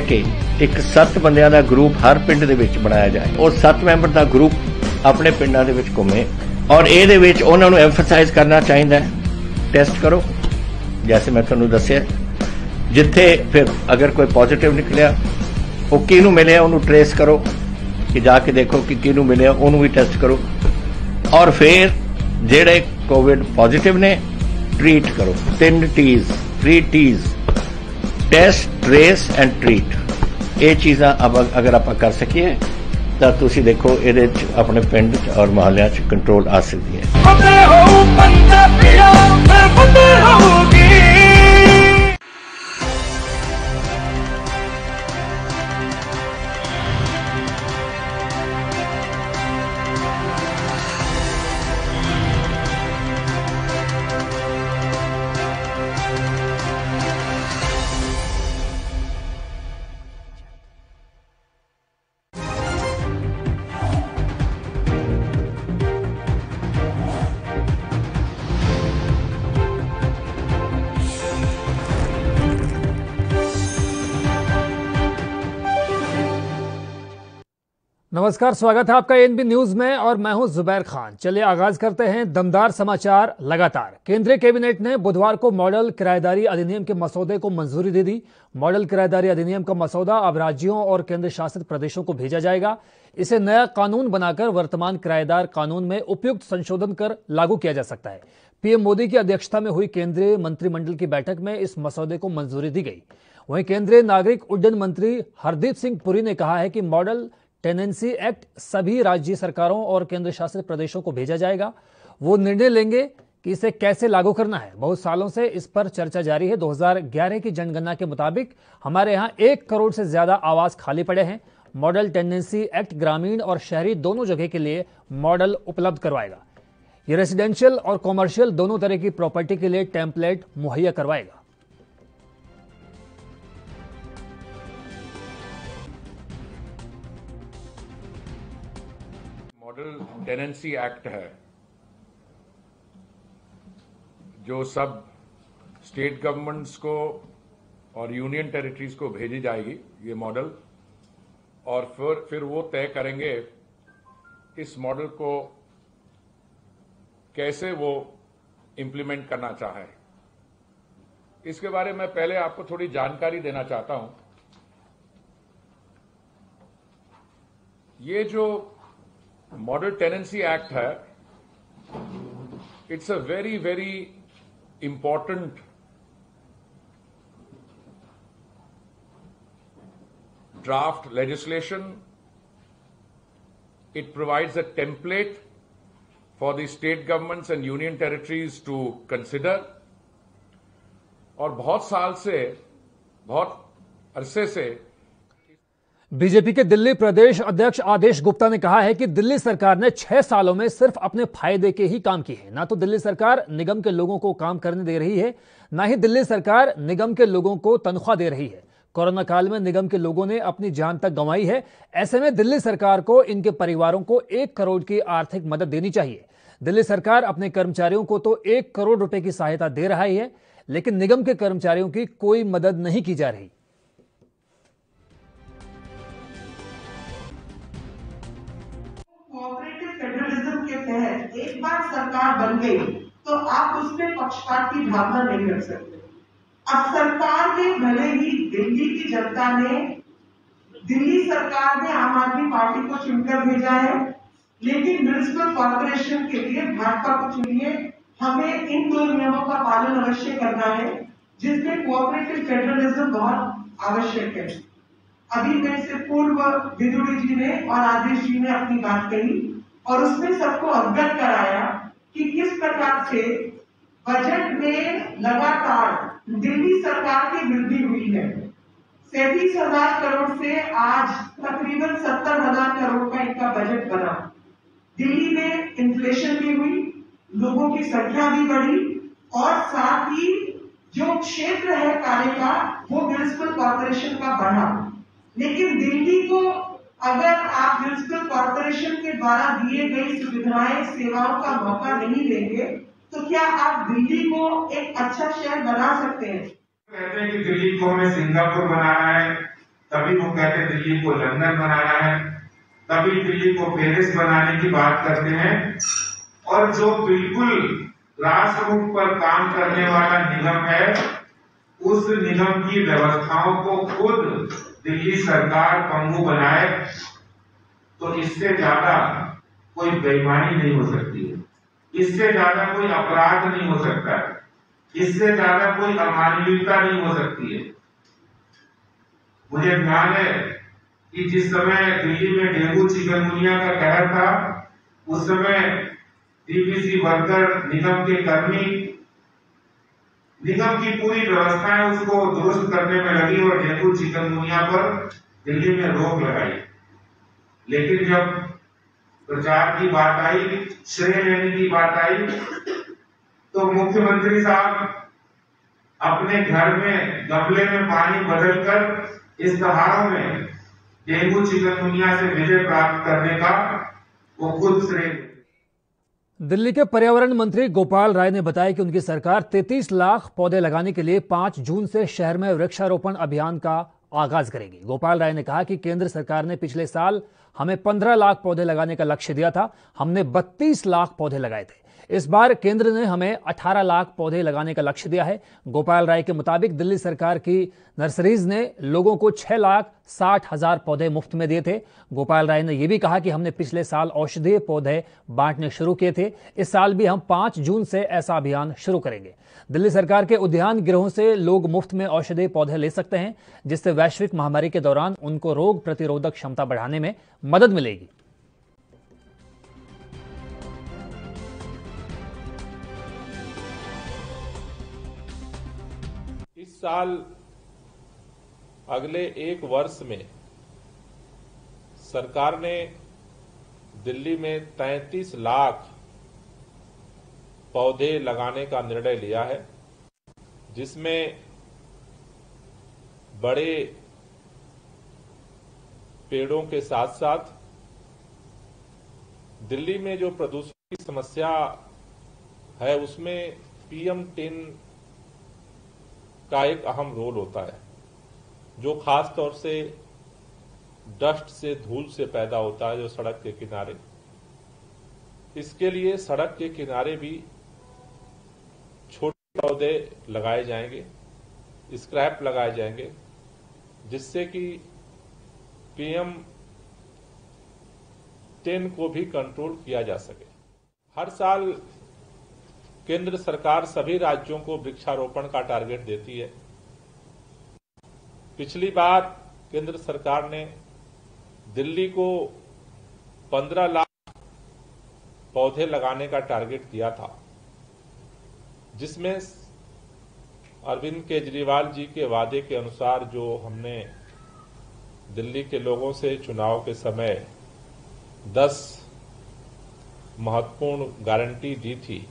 ਕਿ ਇੱਕ 7 ਬੰਦਿਆਂ ਦਾ ਗਰੁੱਪ ਹਰ ਪਿੰਡ ਦੇ ਵਿੱਚ ਬਣਾਇਆ ਜਾਏ ਔਰ 7 ਮੈਂਬਰ ਦਾ ਗਰੁੱਪ ਆਪਣੇ ਪਿੰਡਾਂ ਦੇ ਵਿੱਚ ਘੁੰਮੇ ਔਰ ਇਹਦੇ ਵਿੱਚ ਉਹਨਾਂ ਨੂੰ ਐਮਫਸਾਈਜ਼ ਕਰਨਾ ਚਾਹੀਦਾ ਹੈ ਟੈਸਟ ਕਰੋ जैसे मैं तुहानू दस्सिया जिथे फिर अगर कोई पॉजिटिव निकलिया वो किनू मिले उन्होंने ट्रेस करो कि जाके देखो कि किनू मिले उन्होंने भी टेस्ट करो और फिर जेड़े कोविड पॉजिटिव ने ट्रीट करो 3 T's test trace and treat ये चीज़ां अब अगर आप कर सकिए तो तुसी देखो ये अपने पिंड और मोहल्ले कंट्रोल आ सकती है। नमस्कार, स्वागत है आपका एनबी न्यूज में और मैं हूं जुबैर खान। चलिए आगाज करते हैं दमदार समाचार लगातार। केंद्रीय कैबिनेट ने बुधवार को मॉडल किराएदारी अधिनियम के मसौदे को मंजूरी दे दी। मॉडल किराएदारी अधिनियम का मसौदा अब राज्यों और केंद्र शासित प्रदेशों को भेजा जाएगा। इसे नया कानून बनाकर वर्तमान किराएदार कानून में उपयुक्त संशोधन कर लागू किया जा सकता है। पीएम मोदी की अध्यक्षता में हुई केंद्रीय मंत्रिमंडल की बैठक में इस मसौदे को मंजूरी दी गई। वहीं केंद्रीय नागरिक उड्डयन मंत्री हरदीप सिंह पुरी ने कहा है कि मॉडल टेनेंसी एक्ट सभी राज्य सरकारों और केंद्र शासित प्रदेशों को भेजा जाएगा। वो निर्णय लेंगे कि इसे कैसे लागू करना है। बहुत सालों से इस पर चर्चा जारी है। 2011 की जनगणना के मुताबिक हमारे यहाँ 1 करोड़ से ज्यादा आवास खाली पड़े हैं। मॉडल टेनेंसी एक्ट ग्रामीण और शहरी दोनों जगह के लिए मॉडल उपलब्ध करवाएगा। ये रेसिडेंशियल और कॉमर्शियल दोनों तरह की प्रॉपर्टी के लिए टेम्पलेट मुहैया करवाएगा। मॉडल टेनेंसी एक्ट है जो सब स्टेट गवर्नमेंट्स को और यूनियन टेरिटरीज को भेजी जाएगी ये मॉडल, और फिर वो तय करेंगे इस मॉडल को कैसे वो इम्प्लीमेंट करना चाहे। इसके बारे में पहले आपको थोड़ी जानकारी देना चाहता हूं। ये जो मॉडल टेनेंसी एक्ट है, it's a very very important draft legislation. It provides a template for the state governments and union territories to consider. और बहुत साल से, बहुत अरसे से बीजेपी के दिल्ली प्रदेश अध्यक्ष आदेश गुप्ता ने कहा है कि दिल्ली सरकार ने 6 सालों में सिर्फ अपने फायदे के ही काम किए हैं। ना तो दिल्ली सरकार निगम के लोगों को काम करने दे रही है, ना ही दिल्ली सरकार निगम के लोगों को तनख्वाह दे रही है। कोरोना काल में निगम के लोगों ने अपनी जान तक गंवाई है। ऐसे में दिल्ली सरकार को इनके परिवारों को 1 करोड़ की आर्थिक मदद देनी चाहिए। दिल्ली सरकार अपने कर्मचारियों को तो 1 करोड़ रुपए की सहायता दे रहा है, लेकिन निगम के कर्मचारियों की कोई मदद नहीं की जा रही। कोऑपरेटिव फेडरलिज्म के तहत एक बार सरकार बन गई तो आप उसमें पक्षपात की भावना नहीं रख सकते। अब सरकार में भले ही दिल्ली सरकार ने आम आदमी पार्टी को चुनकर भेजा है, लेकिन म्युनिसिपल कॉर्पोरेशन के लिए भाजपा को चुनिए। हमें इन 2 नियमों का पालन अवश्य करना है, जिसमें कोऑपरेटिव फेडरलिज्म बहुत आवश्यक है। अभी मेरे से पूर्व विदुड़ी जी ने और आदेश जी ने अपनी बात कही और उसमें सबको अवगत कराया कि किस प्रकार से बजट में लगातार दिल्ली सरकार की वृद्धि हुई है। 37,000 करोड़ से आज तकरीबन 70,000 करोड़ का इनका बजट बना। दिल्ली में इन्फ्लेशन भी हुई, लोगों की संख्या भी बढ़ी और साथ ही जो क्षेत्र है कार्य का वो म्युनिसिपल कॉर्पोरेशन का बढ़ा। लेकिन दिल्ली को अगर आप म्युनिसिपल कॉर्पोरेशन के द्वारा दिए गई सुविधाएं सेवाओं का मौका नहीं देंगे तो क्या आप दिल्ली को एक अच्छा शहर बना सकते हैं? कहते हैं कि दिल्ली को हमें सिंगापुर बनाना है, कभी वो कहते दिल्ली को लंदन बनाना है, कभी दिल्ली को पेरिस बनाने की बात करते हैं। और जो बिल्कुल राष्ट्रमुख पर काम करने वाला निगम है, उस निगम की व्यवस्थाओं को खुद दिल्ली सरकार पंगु बनाए, तो इससे ज्यादा कोई बेईमानी नहीं हो सकती है, इससे ज्यादा कोई अपराध नहीं हो सकता है, इससे ज्यादा कोई अमानवीयता नहीं हो सकती है। मुझे ध्यान है कि जिस समय दिल्ली में डेंगू चिकनगुनिया का कहर था, उस समय डीवीसी वर्कर, निगम के कर्मी, निगम की पूरी व्यवस्थाएं उसको दुरुस्त करने में लगी और डेंगू चिकनगुनिया पर दिल्ली में रोक लगाई। लेकिन जब प्रचार की बात आई, श्रेय लेने की बात आई, तो मुख्यमंत्री साहब अपने घर में गमले में पानी बदलकर इश्तेहारों में डेंगू चिकनगुनिया से विजय प्राप्त करने का वो खुद श्रेय। दिल्ली के पर्यावरण मंत्री गोपाल राय ने बताया कि उनकी सरकार 33 लाख पौधे लगाने के लिए 5 जून से शहर में वृक्षारोपण अभियान का आगाज करेगी। गोपाल राय ने कहा कि केंद्र सरकार ने पिछले साल हमें 15 लाख पौधे लगाने का लक्ष्य दिया था, हमने 32 लाख पौधे लगाए थे। इस बार केंद्र ने हमें 18 लाख पौधे लगाने का लक्ष्य दिया है। गोपाल राय के मुताबिक दिल्ली सरकार की नर्सरीज ने लोगों को 6,60,000 पौधे मुफ्त में दिए थे। गोपाल राय ने यह भी कहा कि हमने पिछले साल औषधीय पौधे बांटने शुरू किए थे, इस साल भी हम 5 जून से ऐसा अभियान शुरू करेंगे। दिल्ली सरकार के उद्यान गृहों से लोग मुफ्त में औषधीय पौधे ले सकते हैं, जिससे वैश्विक महामारी के दौरान उनको रोग प्रतिरोधक क्षमता बढ़ाने में मदद मिलेगी। इस साल अगले 1 वर्ष में सरकार ने दिल्ली में 33 लाख पौधे लगाने का निर्णय लिया है, जिसमें बड़े पेड़ों के साथ साथ दिल्ली में जो प्रदूषण की समस्या है उसमें PM10 का एक अहम रोल होता है, जो खास तौर से डस्ट से, धूल से पैदा होता है जो सड़क के किनारे। इसके लिए सड़क के किनारे भी छोटे पौधे लगाए जाएंगे, स्क्रैप लगाए जाएंगे, जिससे कि PM10 को भी कंट्रोल किया जा सके। हर साल केंद्र सरकार सभी राज्यों को वृक्षारोपण का टारगेट देती है। पिछली बार केंद्र सरकार ने दिल्ली को 15 लाख पौधे लगाने का टारगेट दिया था, जिसमें अरविंद केजरीवाल जी के वादे के अनुसार जो हमने दिल्ली के लोगों से चुनाव के समय 10 महत्वपूर्ण गारंटी दी थी,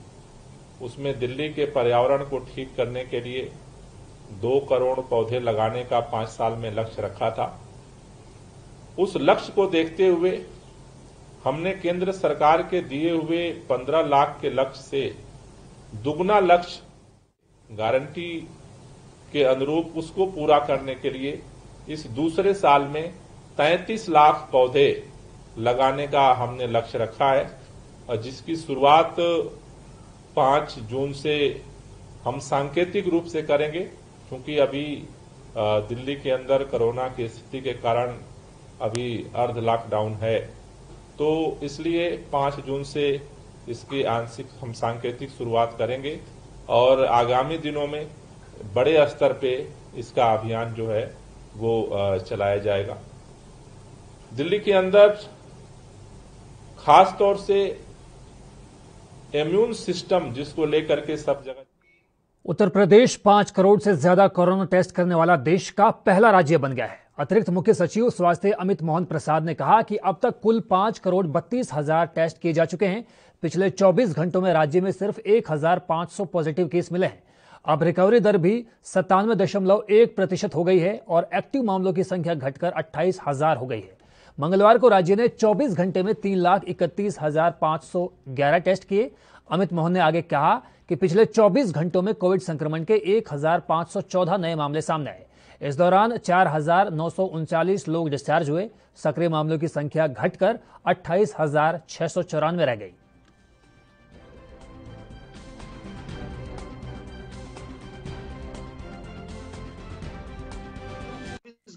उसमें दिल्ली के पर्यावरण को ठीक करने के लिए 2 करोड़ पौधे लगाने का 5 साल में लक्ष्य रखा था। उस लक्ष्य को देखते हुए हमने केंद्र सरकार के दिए हुए 15 लाख के लक्ष्य से दुगना लक्ष्य गारंटी के अनुरूप उसको पूरा करने के लिए इस दूसरे साल में 33 लाख पौधे लगाने का हमने लक्ष्य रखा है, और जिसकी शुरुआत 5 जून से हम सांकेतिक रूप से करेंगे, क्योंकि अभी दिल्ली के अंदर कोरोना की स्थिति के कारण अभी अर्ध लॉकडाउन है, तो इसलिए 5 जून से इसकी आंशिक हम सांकेतिक शुरुआत करेंगे और आगामी दिनों में बड़े स्तर पे इसका अभियान जो है वो चलाया जाएगा। दिल्ली के अंदर खास तौर से इम्यून सिस्टम जिसको लेकर के सब जगह। उत्तर प्रदेश 5 करोड़ से ज्यादा कोरोना टेस्ट करने वाला देश का पहला राज्य बन गया है। अतिरिक्त मुख्य सचिव स्वास्थ्य अमित मोहन प्रसाद ने कहा कि अब तक कुल 5,32,000 टेस्ट किए जा चुके हैं। पिछले 24 घंटों में राज्य में सिर्फ 1,500 पॉजिटिव केस मिले हैं। अब रिकवरी दर भी 97.1% हो गई है और एक्टिव मामलों की संख्या घटकर 28,000 हो गई है। मंगलवार को राज्य ने 24 घंटे में 3,31,511 टेस्ट किए। अमित मोहन ने आगे कहा कि पिछले 24 घंटों में कोविड संक्रमण के 1,514 नए मामले सामने आए। इस दौरान 4,939 लोग डिस्चार्ज हुए। सक्रिय मामलों की संख्या घटकर 28,694 रह गई।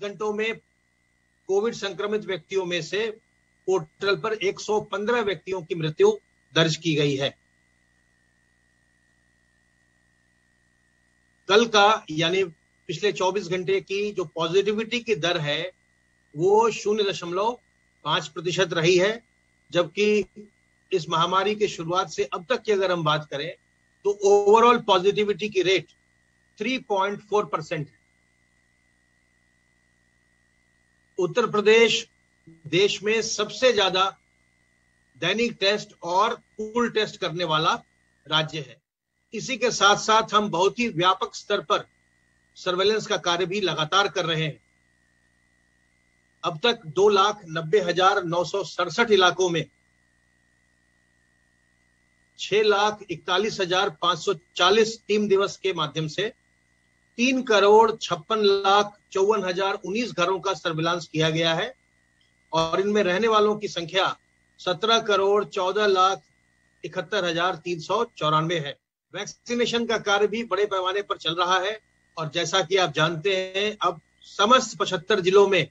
घंटों में कोविड संक्रमित व्यक्तियों में से पोर्टल पर 115 व्यक्तियों की मृत्यु दर्ज की गई है। कल का यानी पिछले 24 घंटे की जो पॉजिटिविटी की दर है वो 0.5% रही है, जबकि इस महामारी की शुरुआत से अब तक की अगर हम बात करें तो ओवरऑल पॉजिटिविटी की रेट 3.4% है। उत्तर प्रदेश देश में सबसे ज्यादा दैनिक टेस्ट और पूल टेस्ट करने वाला राज्य है। इसी के साथ साथ हम बहुत ही व्यापक स्तर पर सर्वेलेंस का कार्य भी लगातार कर रहे हैं। अब तक 2,90,967 इलाकों में 6,41,540 टीम दिवस के माध्यम से 3,56,54,019 घरों का सर्विलांस किया गया है और इनमें रहने वालों की संख्या 17,14,71,394 है। वैक्सीनेशन का कार्य भी बड़े पैमाने पर चल रहा है और जैसा कि आप जानते हैं अब समस्त 75 जिलों में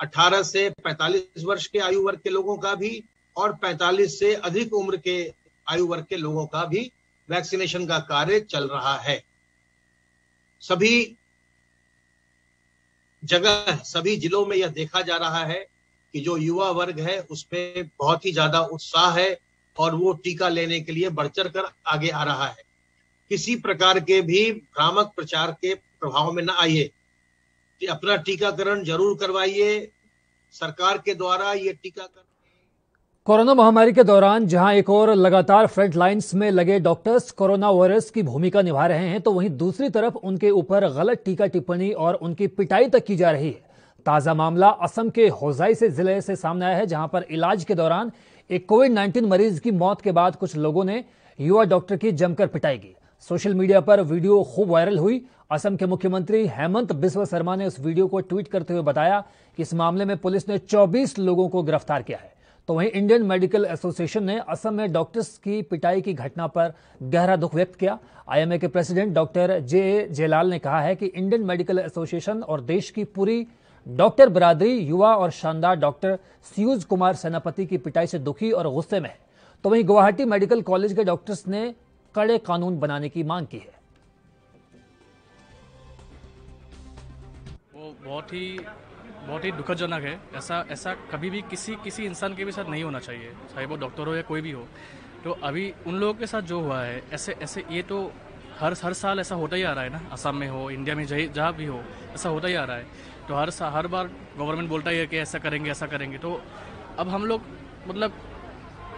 18 से 45 वर्ष के आयु वर्ग के लोगों का भी और 45 से अधिक उम्र के आयु वर्ग के लोगों का भी वैक्सीनेशन का कार्य चल रहा है। सभी जगह सभी जिलों में यह देखा जा रहा है कि जो युवा वर्ग है उसमें बहुत ही ज्यादा उत्साह है और वो टीका लेने के लिए बढ़ चढ़ कर आगे आ रहा है। किसी प्रकार के भी भ्रामक प्रचार के प्रभाव में न आइए, अपना टीकाकरण जरूर करवाइए। सरकार के द्वारा ये टीकाकरण कोरोना महामारी के दौरान जहां एक और लगातार फ्रंट लाइंस में लगे डॉक्टर्स कोरोना वॉरियर्स की भूमिका निभा रहे हैं, तो वहीं दूसरी तरफ उनके ऊपर गलत टीका टिप्पणी और उनकी पिटाई तक की जा रही है। ताजा मामला असम के होजाई से जिले से सामने आया है, जहां पर इलाज के दौरान एक कोविड-19 मरीज की मौत के बाद कुछ लोगों ने युवा डॉक्टर की जमकर पिटाई की। सोशल मीडिया पर वीडियो खूब वायरल हुई। असम के मुख्यमंत्री हेमंत बिस्वा शर्मा ने उस वीडियो को ट्वीट करते हुए बताया कि इस मामले में पुलिस ने 24 लोगों को गिरफ्तार किया है। तो वहीं इंडियन मेडिकल एसोसिएशन ने असम में डॉक्टर्स की पिटाई की घटना पर गहरा दुख व्यक्त किया। आईएमए के प्रेसिडेंट डॉक्टर जे जयलाल ने कहा है कि इंडियन मेडिकल एसोसिएशन और देश की पूरी डॉक्टर बिरादरी युवा और शानदार डॉक्टर सीयूज कुमार सेनापति की पिटाई से दुखी और गुस्से में है। तो वहीं गुवाहाटी मेडिकल कॉलेज के डॉक्टर्स ने कड़े कानून बनाने की मांग की है। वो बहुत ही दुखदजनक है। ऐसा कभी भी किसी इंसान के भी साथ नहीं होना चाहिए, चाहे वो डॉक्टर हो या कोई भी हो। तो अभी उन लोगों के साथ जो हुआ है ऐसे ये तो हर साल ऐसा होता ही आ रहा है ना। असम में हो, इंडिया में जहाँ भी हो, ऐसा होता ही आ रहा है। तो हर बार गवर्नमेंट बोलता ही है कि ऐसा करेंगे। तो अब हम लोग मतलब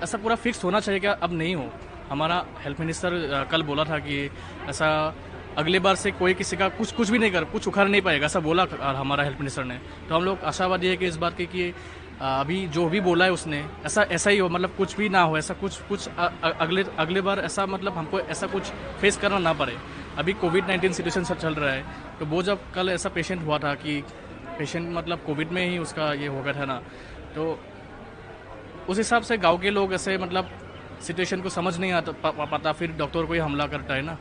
ऐसा पूरा फिक्स होना चाहिए कि अब नहीं हो। हमारा हेल्थ मिनिस्टर कल बोला था कि ऐसा अगले बार से कोई किसी का कुछ भी नहीं कुछ उखाड़ नहीं पाएगा, ऐसा बोला हमारा हेल्थ मिनिस्टर ने। तो हम लोग आशावादी है कि इस बात की कि अभी जो भी बोला है उसने ऐसा ही हो, मतलब कुछ भी ना हो, ऐसा कुछ अगले बार ऐसा मतलब हमको ऐसा कुछ फेस करना ना पड़े। अभी कोविड-19 सिचुएशन सब चल रहा है, तो वो जब कल ऐसा पेशेंट हुआ था कि पेशेंट मतलब कोविड में ही उसका ये हो गया था ना, तो उस हिसाब से गांव के लोग ऐसे मतलब सिचुएशन को समझ नहीं पाता, फिर डॉक्टर को ही हमला करता है ना।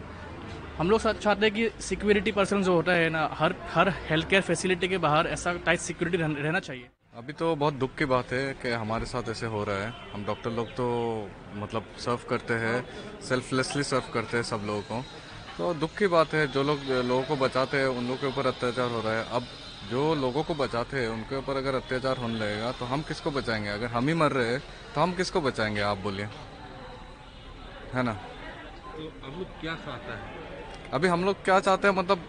हम लोग चाहते हैं कि सिक्योरिटी पर्सन जो होता है ना, हर हेल्थ केयर फैसिलिटी के बाहर ऐसा टाइट सिक्योरिटी रहना चाहिए। अभी तो बहुत दुख की बात है कि हमारे साथ ऐसे हो रहा है। हम डॉक्टर लोग तो मतलब सर्व करते हैं, सेल्फलेसली सर्व करते हैं सब लोगों को, तो दुख की बात है। जो लोगों को बचाते हैं उन लोगों के ऊपर अत्याचार हो रहा है। अब जो लोगों को बचाते हैं उनके ऊपर अगर अत्याचार होने लगेगा तो हम किसको बचाएंगे? अगर हम ही मर रहे हैं तो हम किसको बचाएंगे? आप बोलिए, है ना। तो अब लोग क्या चाहते हैं? अभी हम लोग क्या चाहते हैं, मतलब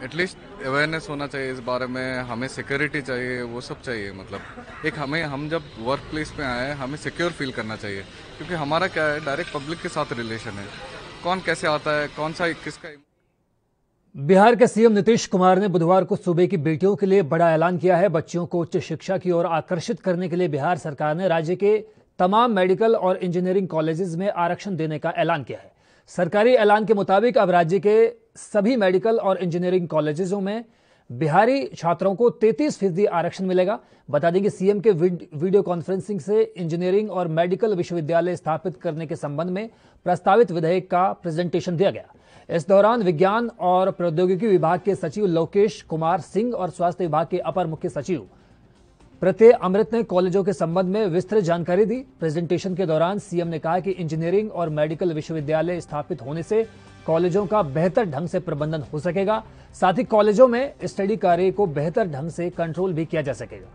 एटलीस्ट अवेयरनेस होना चाहिए इस बारे में। हमें सिक्योरिटी चाहिए, वो सब चाहिए। मतलब एक हम जब वर्क प्लेस पे आए हैं हमें सिक्योर फील करना चाहिए, क्योंकि हमारा क्या है, डायरेक्ट पब्लिक के साथ रिलेशन है। कौन कैसे आता है, कौन सा किसका। बिहार के सीएम नीतीश कुमार ने बुधवार को सूबे की बेटियों के लिए बड़ा ऐलान किया है। बच्चियों को उच्च शिक्षा की ओर आकर्षित करने के लिए बिहार सरकार ने राज्य के तमाम मेडिकल और इंजीनियरिंग कॉलेजेस में आरक्षण देने का ऐलान किया है। सरकारी ऐलान के मुताबिक अब राज्य के सभी मेडिकल और इंजीनियरिंग कॉलेजों में बिहारी छात्रों को 33% आरक्षण मिलेगा। बता दें कि सीएम के वीडियो कॉन्फ्रेंसिंग से इंजीनियरिंग और मेडिकल विश्वविद्यालय स्थापित करने के संबंध में प्रस्तावित विधेयक का प्रेजेंटेशन दिया गया। इस दौरान विज्ञान और प्रौद्योगिकी विभाग के सचिव लोकेश कुमार सिंह और स्वास्थ्य विभाग के अपर मुख्य सचिव प्रत्यय अमृत ने कॉलेजों के संबंध में विस्तृत जानकारी दी। प्रेजेंटेशन के दौरान सीएम ने कहा कि इंजीनियरिंग और मेडिकल विश्वविद्यालय स्थापित होने से कॉलेजों का बेहतर ढंग से प्रबंधन हो सकेगा। साथ ही कॉलेजों में स्टडी कार्य को बेहतर ढंग से कंट्रोल भी किया जा सकेगा।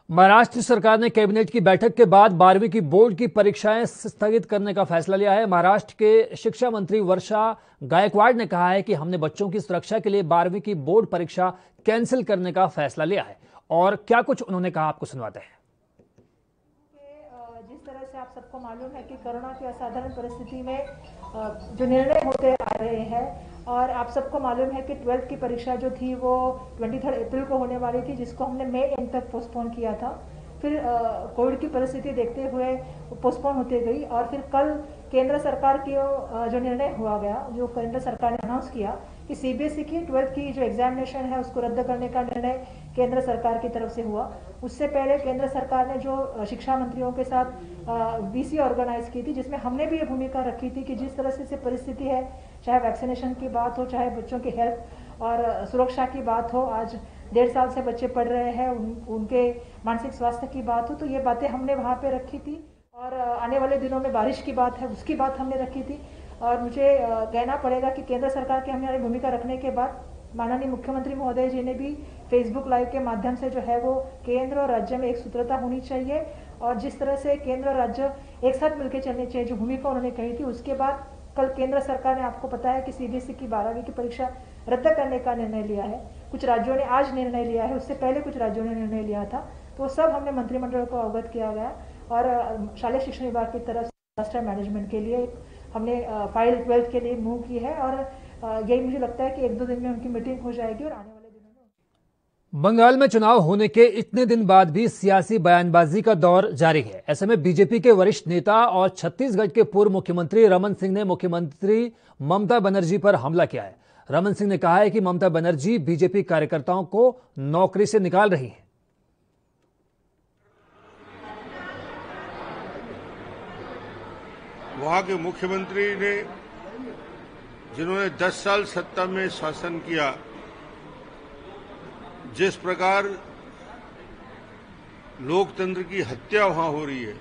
महाराष्ट्र सरकार ने कैबिनेट की बैठक के बाद 12वीं की बोर्ड की परीक्षाएं स्थगित करने का फैसला लिया है। महाराष्ट्र के शिक्षा मंत्री वर्षा गायकवाड़ ने कहा है कि हमने बच्चों की सुरक्षा के लिए 12वीं की बोर्ड परीक्षा कैंसिल करने का फैसला लिया है। और क्या कुछ उन्होंने कहा, आपको सुनवाते हैं। जिस तरह से आप सबको मालूम है कि कोरोना की असाधारण परिस्थिति में जो निर्णय होते आ रहे हैं, और आप सबको मालूम है कि 12th की परीक्षा जो थी वो 23 अप्रैल को होने वाली थी, जिसको हमने मई एंड तक पोस्टपोन किया था। फिर कोविड की परिस्थिति देखते हुए पोस्टपोन होते गई, और फिर कल केंद्र सरकार की जो निर्णय हुआ गया, जो केंद्र सरकार ने अनाउंस किया कि सीबीएसई की 12th की जो एग्जामिनेशन है उसको रद्द करने का निर्णय केंद्र सरकार की तरफ से हुआ। उससे पहले केंद्र सरकार ने जो शिक्षा मंत्रियों के साथ बीसी ऑर्गेनाइज की थी, जिसमें हमने भी ये भूमिका रखी थी कि जिस तरह से परिस्थिति है, चाहे वैक्सीनेशन की बात हो, चाहे बच्चों की हेल्थ और सुरक्षा की बात हो, आज 1.5 साल से बच्चे पढ़ रहे हैं, उनके मानसिक स्वास्थ्य की बात हो, तो ये बातें हमने वहाँ पे रखी थी। और आने वाले दिनों में बारिश की बात है, उसकी बात हमने रखी थी। और मुझे कहना पड़ेगा कि केंद्र सरकार की हमारी भूमिका रखने के बाद माननीय मुख्यमंत्री महोदय जी ने भी फेसबुक लाइव के माध्यम से जो है वो केंद्र और राज्य में एक सूत्रता होनी चाहिए, और जिस तरह से केंद्र और राज्य एक साथ मिलकर चलने चाहिए, जो भूमिका उन्होंने कही थी, उसके बाद कल केंद्र सरकार ने, आपको पता है कि सीबीएसई की 12वीं की परीक्षा रद्द करने का निर्णय लिया है। कुछ राज्यों ने आज निर्णय लिया है, उससे पहले कुछ राज्यों ने निर्णय लिया था, तो सब हमने मंत्रिमंडल को अवगत किया गया। और शालेय शिक्षा विभाग की तरफ से डिजास्टर मैनेजमेंट के लिए हमने फाइल 12th के लिए मूव की है, और यही मुझे लगता है कि 1-2 दिन में उनकी मीटिंग हो जाएगी और आने वाले दिनों में। बंगाल में चुनाव होने के इतने दिन बाद भी सियासी बयानबाजी का दौर जारी है। ऐसे में बीजेपी के वरिष्ठ नेता और छत्तीसगढ़ के पूर्व मुख्यमंत्री रमन सिंह ने मुख्यमंत्री ममता बनर्जी पर हमला किया है। रमन सिंह ने कहा है कि ममता बनर्जी बीजेपी कार्यकर्ताओं को नौकरी से निकाल रही हैं। वहां के मुख्यमंत्री ने, जिन्होंने 10 साल सत्ता में शासन किया, जिस प्रकार लोकतंत्र की हत्या वहां हो रही है,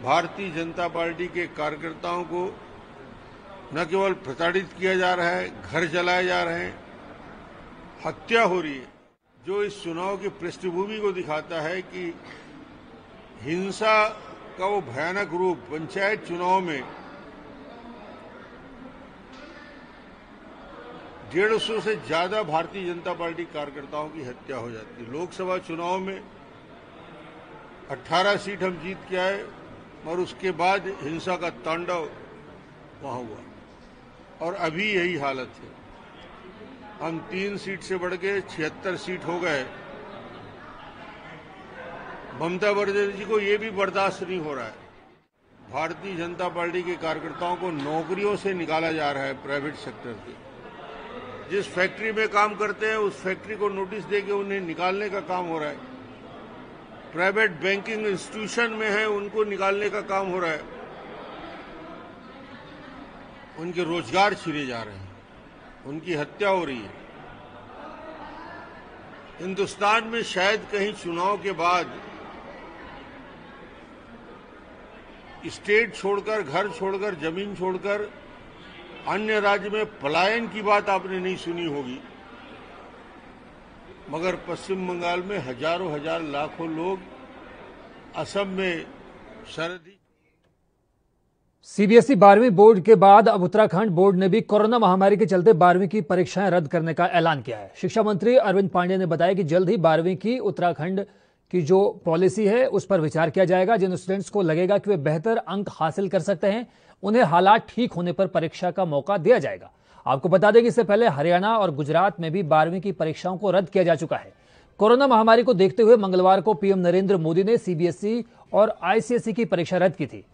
भारतीय जनता पार्टी के कार्यकर्ताओं को न केवल प्रताड़ित किया जा रहा है, घर जलाए जा रहे हैं, हत्या हो रही है, जो इस चुनाव की पृष्ठभूमि को दिखाता है कि हिंसा का वो भयानक रूप। पंचायत चुनाव में 150 से ज्यादा भारतीय जनता पार्टी कार्यकर्ताओं की हत्या हो जाती है। लोकसभा चुनाव में 18 सीट हम जीत के आए, और उसके बाद हिंसा का तांडव वहां हुआ, और अभी यही हालत है। हम 3 सीट से बढ़ के 76 सीट हो गए। ममता बनर्जी को ये भी बर्दाश्त नहीं हो रहा है। भारतीय जनता पार्टी के कार्यकर्ताओं को नौकरियों से निकाला जा रहा है। प्राइवेट सेक्टर के जिस फैक्ट्री में काम करते हैं, उस फैक्ट्री को नोटिस देके उन्हें निकालने का काम हो रहा है। प्राइवेट बैंकिंग इंस्टीट्यूशन में है, उनको निकालने का काम हो रहा है। उनके रोजगार छीने जा रहे हैं, उनकी हत्या हो रही है। हिंदुस्तान में शायद कहीं चुनाव के बाद स्टेट छोड़कर, घर छोड़कर, जमीन छोड़कर अन्य राज्य में पलायन की बात आपने नहीं सुनी होगी, मगर पश्चिम बंगाल में हजारों हजार लाखों लोग, असम में सरहदी। सीबीएसई 12वीं बोर्ड के बाद अब उत्तराखंड बोर्ड ने भी कोरोना महामारी के चलते 12वीं की परीक्षाएं रद्द करने का ऐलान किया है। शिक्षा मंत्री अरविंद पांडेय ने बताया कि जल्द ही 12वीं की उत्तराखंड की जो पॉलिसी है उस पर विचार किया जाएगा। जिन स्टूडेंट्स को लगेगा कि वे बेहतर अंक हासिल कर सकते हैं, उन्हें हालात ठीक होने पर परीक्षा का मौका दिया जाएगा। आपको बता दें कि इससे पहले हरियाणा और गुजरात में भी 12वीं की परीक्षाओं को रद्द किया जा चुका है। कोरोना महामारी को देखते हुए मंगलवार को पीएम नरेंद्र मोदी ने सीबीएसई और आईसीएसई की परीक्षा रद्द की थी।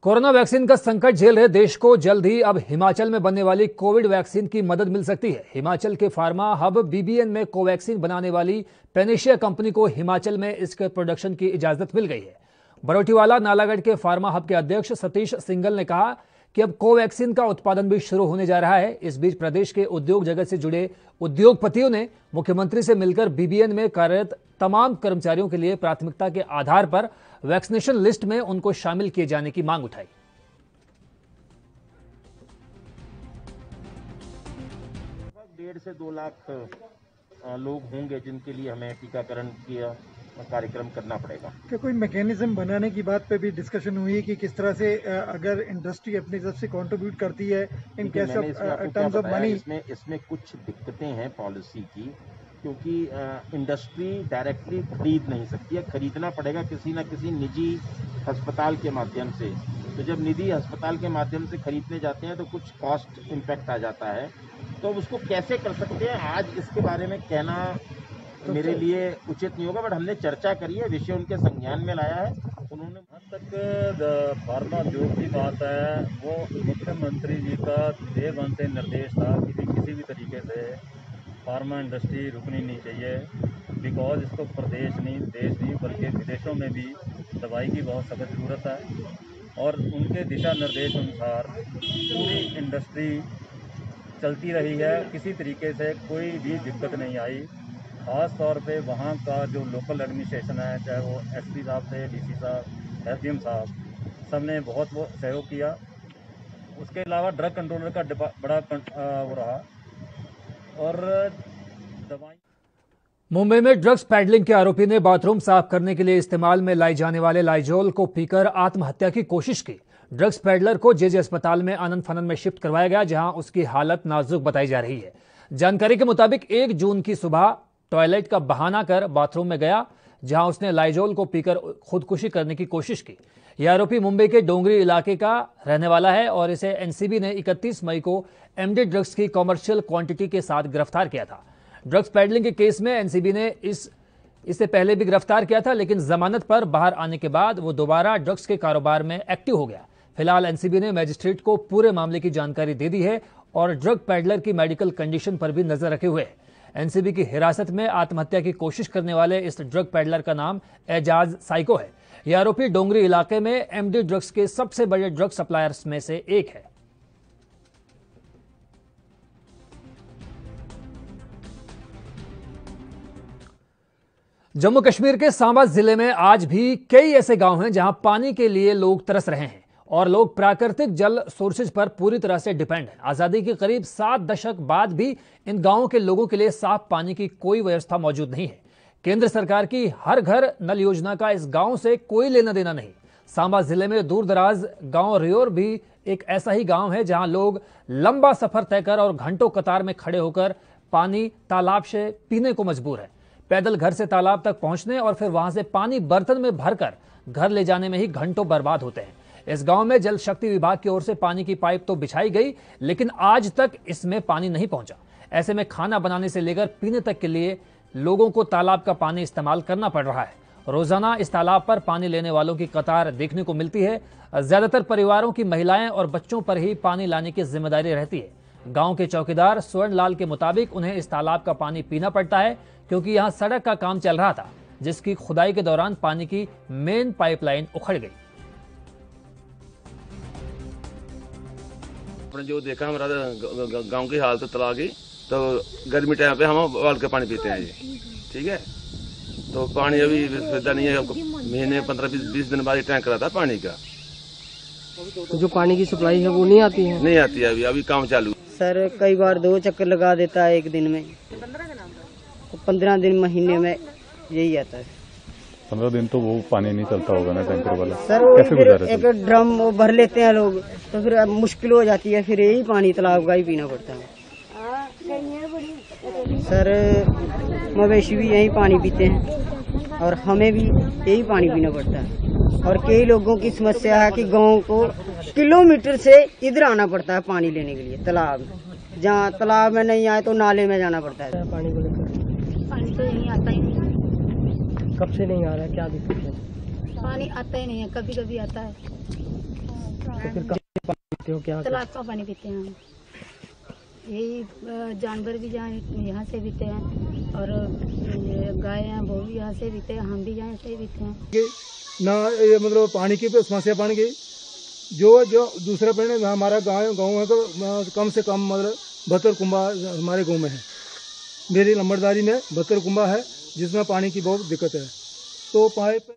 कोरोना वैक्सीन का संकट झेल रहे देश को जल्द ही अब हिमाचल में बनने वाली कोविड वैक्सीन की मदद मिल सकती है। हिमाचल के फार्मा हब बीबीएन में कोवैक्सीन बनाने वाली पेनेशिया कंपनी को हिमाचल में इसके प्रोडक्शन की इजाजत मिल गई है। बरोटीवाला नालागढ़ के फार्मा हब के अध्यक्ष सतीश सिंगल ने कहा कि अब कोवैक्सीन का उत्पादन भी शुरू होने जा रहा है। इस बीच प्रदेश के उद्योग जगत से जुड़े उद्योगपतियों ने मुख्यमंत्री से मिलकर बीबीएन में कार्यरत तमाम कर्मचारियों के लिए प्राथमिकता के आधार पर वैक्सीनेशन लिस्ट में उनको शामिल किए जाने की मांग उठाई। 1.5 से 2 लाख लोग होंगे जिनके लिए हमें टीकाकरण किया कार्यक्रम करना पड़ेगा। क्या कोई मैकेनिज्म बनाने की बात पे भी डिस्कशन हुई है कि किस तरह से अगर इंडस्ट्री अपनी तरफ से कंट्रीब्यूट करती है in case of terms of money? इसमें कुछ दिक्कतें हैं पॉलिसी की, क्योंकि इंडस्ट्री डायरेक्टली खरीद नहीं सकती है, खरीदना पड़ेगा किसी न किसी निजी अस्पताल के माध्यम से। तो जब निजी अस्पताल के माध्यम से खरीदने जाते हैं तो कुछ कॉस्ट इम्पैक्ट आ जाता है। तो उसको कैसे कर सकते हैं आज इसके बारे में कहना तो मेरे लिए उचित नहीं होगा, बट हमने चर्चा करी है, विषय उनके संज्ञान में लाया है। उन्होंने जहाँ तक फार्मा उद्योग की बात है, वो मुख्यमंत्री जी का देव बन से निर्देश था कि किसी भी तरीके से फार्मा इंडस्ट्री रुकनी नहीं चाहिए, बिकॉज इसको प्रदेश नहीं, देश नहीं, बल्कि विदेशों में भी दवाई की बहुत सख्त ज़रूरत है। और उनके दिशा निर्देश अनुसार पूरी इंडस्ट्री चलती रही है, किसी तरीके से कोई भी दिक्कत नहीं आई। ख़ास तौर पे वहाँ का जो लोकल एडमिनिस्ट्रेशन है, चाहे वो एसपी साहब थे, डीसी साहब, एसडीएम साहब, सब ने बहुत सहयोग किया। उसके अलावा ड्रग कंट्रोलर का बड़ा वो रहा। और दवाई मुंबई में ड्रग्स पैडलिंग के आरोपी ने बाथरूम साफ करने के लिए इस्तेमाल में लाई जाने वाले लाइजोल को पीकर आत्महत्या की कोशिश की। ड्रग्स पैडलर को जेजे अस्पताल में आनंद फनन में शिफ्ट करवाया गया, जहां उसकी हालत नाजुक बताई जा रही है। जानकारी के मुताबिक 1 जून की सुबह टॉयलेट का बहाना कर बाथरूम में गया, जहां उसने लाइजोल को पीकर खुदकुशी करने की कोशिश की। यह आरोपी मुंबई के डोंगरी इलाके का रहने वाला है और इसे एनसीबी ने 31 मई को एमडी ड्रग्स की कॉमर्शियल क्वांटिटी के साथ गिरफ्तार किया था। ड्रग्स पैडलिंग के केस में एनसीबी ने इससे पहले भी गिरफ्तार किया था, लेकिन जमानत पर बाहर आने के बाद वो दोबारा ड्रग्स के कारोबार में एक्टिव हो गया। फिलहाल एनसीबी ने मजिस्ट्रेट को पूरे मामले की जानकारी दे दी है और ड्रग पैडलर की मेडिकल कंडीशन पर भी नजर रखे हुए है। एनसीबी की हिरासत में आत्महत्या की कोशिश करने वाले इस ड्रग पैडलर का नाम एजाज साइको है। यह आरोपी डोंगरी इलाके में एमडी ड्रग्स के सबसे बड़े ड्रग सप्लायर्स में से एक है। जम्मू कश्मीर के सांबा जिले में आज भी कई ऐसे गांव हैं जहां पानी के लिए लोग तरस रहे हैं और लोग प्राकृतिक जल सोर्सेज पर पूरी तरह से डिपेंड हैं। आजादी के करीब 7 दशक बाद भी इन गांवों के लोगों के लिए साफ पानी की कोई व्यवस्था मौजूद नहीं है। केंद्र सरकार की हर घर नल योजना का इस गांव से कोई लेना देना नहीं। सांबा जिले में दूर दराज गांव रियोर भी एक ऐसा ही गांव है जहां लोग लंबा सफर तय कर और घंटों कतार में खड़े होकर पानी तालाब से पीने को मजबूर है। पैदल घर से तालाब तक पहुंचने और फिर वहां से पानी बर्तन में भरकर घर ले जाने में ही घंटों बर्बाद होते हैं। इस गांव में जल शक्ति विभाग की ओर से पानी की पाइप तो बिछाई गई, लेकिन आज तक इसमें पानी नहीं पहुंचा। ऐसे में खाना बनाने से लेकर पीने तक के लिए लोगों को तालाब का पानी इस्तेमाल करना पड़ रहा है। रोजाना इस तालाब पर पानी लेने वालों की कतार देखने को मिलती है। ज्यादातर परिवारों की महिलाएं और बच्चों पर ही पानी लाने की जिम्मेदारी रहती है। गांव के चौकीदार स्वर्ण लाल के मुताबिक उन्हें इस तालाब का पानी पीना पड़ता है, क्योंकि यहां सड़क का काम चल रहा था, जिसकी खुदाई के दौरान पानी की मेन पाइपलाइन उखड़ गई। आपने जो देखा हमारा गांव की हालत तला की, तो गर्मी टाइम पे हम उबाल के पानी पीते हैं जी, ठीक है। तो पानी अभी सुविधा नहीं है, महीने 15-20 दिन बाद ही टैंक आता पानी का। तो जो पानी की सप्लाई है वो नहीं आती है? नहीं आती है, अभी काम चालू। सर कई बार 2 चक्कर लगा देता है एक दिन में, 15 दिन महीने में यही आता है। 15 दिन तो वो पानी नहीं चलता होगा ना टैंकर वाला? सर कैसे गुजारे? एक ड्रम वो भर लेते हैं लोग, तो फिर मुश्किल हो जाती है, फिर यही पानी तालाब का ही पीना पड़ता है। सर मवेशी भी यही पानी पीते हैं और हमें भी यही पानी पीना पड़ता है। और कई लोगों की समस्या है कि गांव को किलोमीटर से इधर आना पड़ता है पानी लेने के लिए तालाब में। जहाँ तालाब में नहीं आए तो नाले में जाना पड़ता है पानी को लेकर। पानी तो यहीं आता ही नहीं। कब से नहीं आ रहा है, क्या दिक्कत है? पानी आता ही नहीं है, कभी कभी आता है। तो फिर कहाँ से पानी पीते हो, क्या? तालाब का पानी पीते हैं हम। यही जानवर भी जाए यहाँ से पीते हैं और गाय हैं वो भी यहाँ से पीते हैं, हम भी यहाँ से पीते हैं। ना ये मतलब पानी की समस्या, पानी की जो दूसरा पेड़ हमारा गाँव है तो कम से कम मतलब 72 कुंबा हमारे गाँव में है। मेरी लंबरदारी में 72 कुंबा है जिसमें पानी की बहुत दिक्कत है। तो पाइप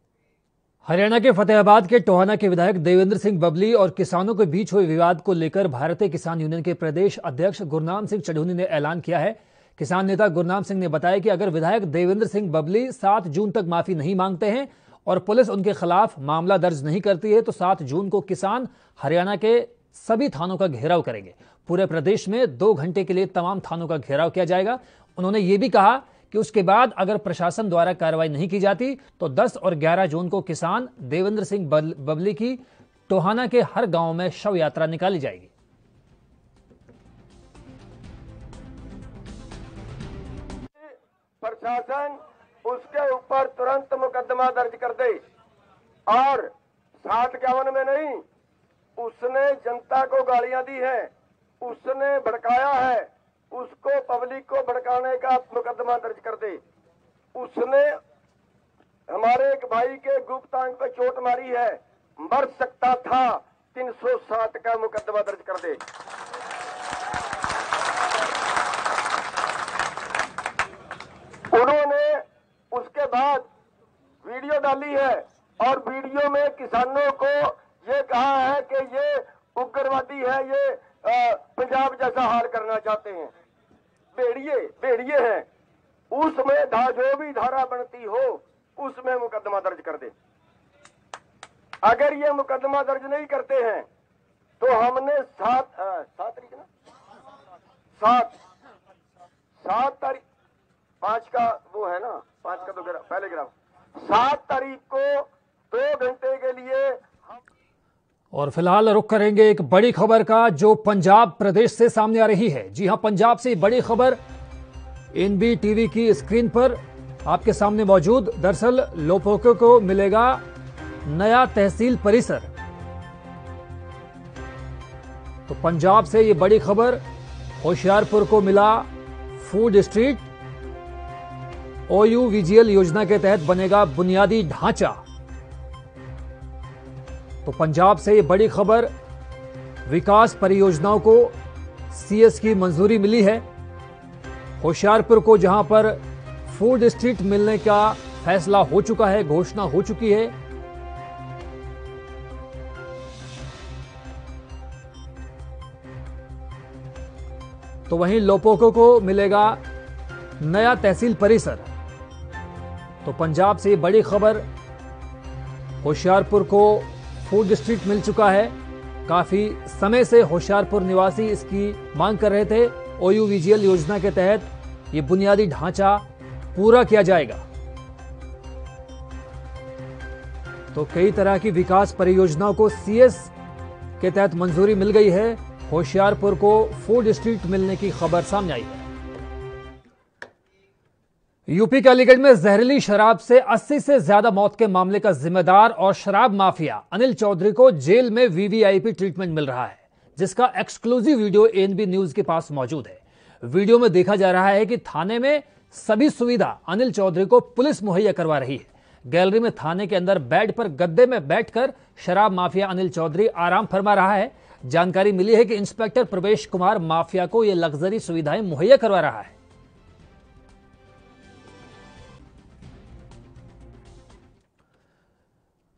हरियाणा के फतेहाबाद के टोहाना के विधायक देवेंद्र सिंह बबली और किसानों के बीच हुए विवाद को लेकर भारतीय किसान यूनियन के प्रदेश अध्यक्ष गुरनाम सिंह चढ़ूनी ने ऐलान किया है। किसान नेता गुरनाम सिंह ने बताया कि अगर विधायक देवेंद्र सिंह बबली 7 जून तक माफी नहीं मांगते हैं और पुलिस उनके खिलाफ मामला दर्ज नहीं करती है तो 7 जून को किसान हरियाणा के सभी थानों का घेराव करेंगे। पूरे प्रदेश में 2 घंटे के लिए तमाम थानों का घेराव किया जाएगा। उन्होंने ये भी कहा कि उसके बाद अगर प्रशासन द्वारा कार्रवाई नहीं की जाती तो 10 और 11 जून को किसान देवेंद्र सिंह बबली की टोहाना के हर गांव में शव यात्रा निकाली जाएगी। प्रशासन उसके ऊपर तुरंत मुकदमा दर्ज कर दे और 751 में नहीं, उसने जनता को गालियां दी है, उसने भड़काया है, उसको पब्लिक को भड़काने का मुकदमा दर्ज कर दे। उसने हमारे एक भाई के गुप्तांग पे चोट मारी है, मर सकता था, 307 का मुकदमा दर्ज कर दे। उन्होंने उसके बाद वीडियो डाली है और वीडियो में किसानों को ये कहा है कि ये उग्रवादी है, ये पंजाब जैसा हाल करना चाहते हैं, भेड़िए हैं। उसमें जो भी धारा बनती हो उसमें मुकदमा दर्ज कर दे। अगर ये मुकदमा दर्ज नहीं करते हैं तो हमने 7 तारीख ना 7 तारीख 5 का वो है ना, 5 का तो पहले गिरा, 7 तारीख को 2 घंटे के लिए। और फिलहाल रुख करेंगे एक बड़ी खबर का जो पंजाब प्रदेश से सामने आ रही है। जी हां, पंजाब से बड़ी खबर NBTV की स्क्रीन पर आपके सामने मौजूद। दरअसल लोपोके को मिलेगा नया तहसील परिसर। तो पंजाब से ये बड़ी खबर, होशियारपुर को मिला फूड स्ट्रीट, OUVGL योजना के तहत बनेगा बुनियादी ढांचा। तो पंजाब से ये बड़ी खबर, विकास परियोजनाओं को CS की मंजूरी मिली है। होशियारपुर को जहां पर फूड स्ट्रीट मिलने का फैसला हो चुका है, घोषणा हो चुकी है। तो वहीं लोपोको को मिलेगा नया तहसील परिसर। तो पंजाब से बड़ी खबर, होशियारपुर को फूड स्ट्रीट मिल चुका है। काफी समय से होशियारपुर निवासी इसकी मांग कर रहे थे। OUVGL योजना के तहत ये बुनियादी ढांचा पूरा किया जाएगा। तो कई तरह की विकास परियोजनाओं को CS के तहत मंजूरी मिल गई है। होशियारपुर को फूड स्ट्रीट मिलने की खबर सामने आई है। यूपी के अलीगढ़ में जहरीली शराब से 80 से ज्यादा मौत के मामले का जिम्मेदार और शराब माफिया अनिल चौधरी को जेल में VVIP ट्रीटमेंट मिल रहा है, जिसका एक्सक्लूसिव वीडियो ANB न्यूज के पास मौजूद है। वीडियो में देखा जा रहा है कि थाने में सभी सुविधा अनिल चौधरी को पुलिस मुहैया करवा रही है। गैलरी में थाने के अंदर बेड पर गद्दे में बैठकर शराब माफिया अनिल चौधरी आराम फरमा रहा है। जानकारी मिली है कि इंस्पेक्टर प्रवेश कुमार माफिया को यह लग्जरी सुविधाएं मुहैया करवा रहा है।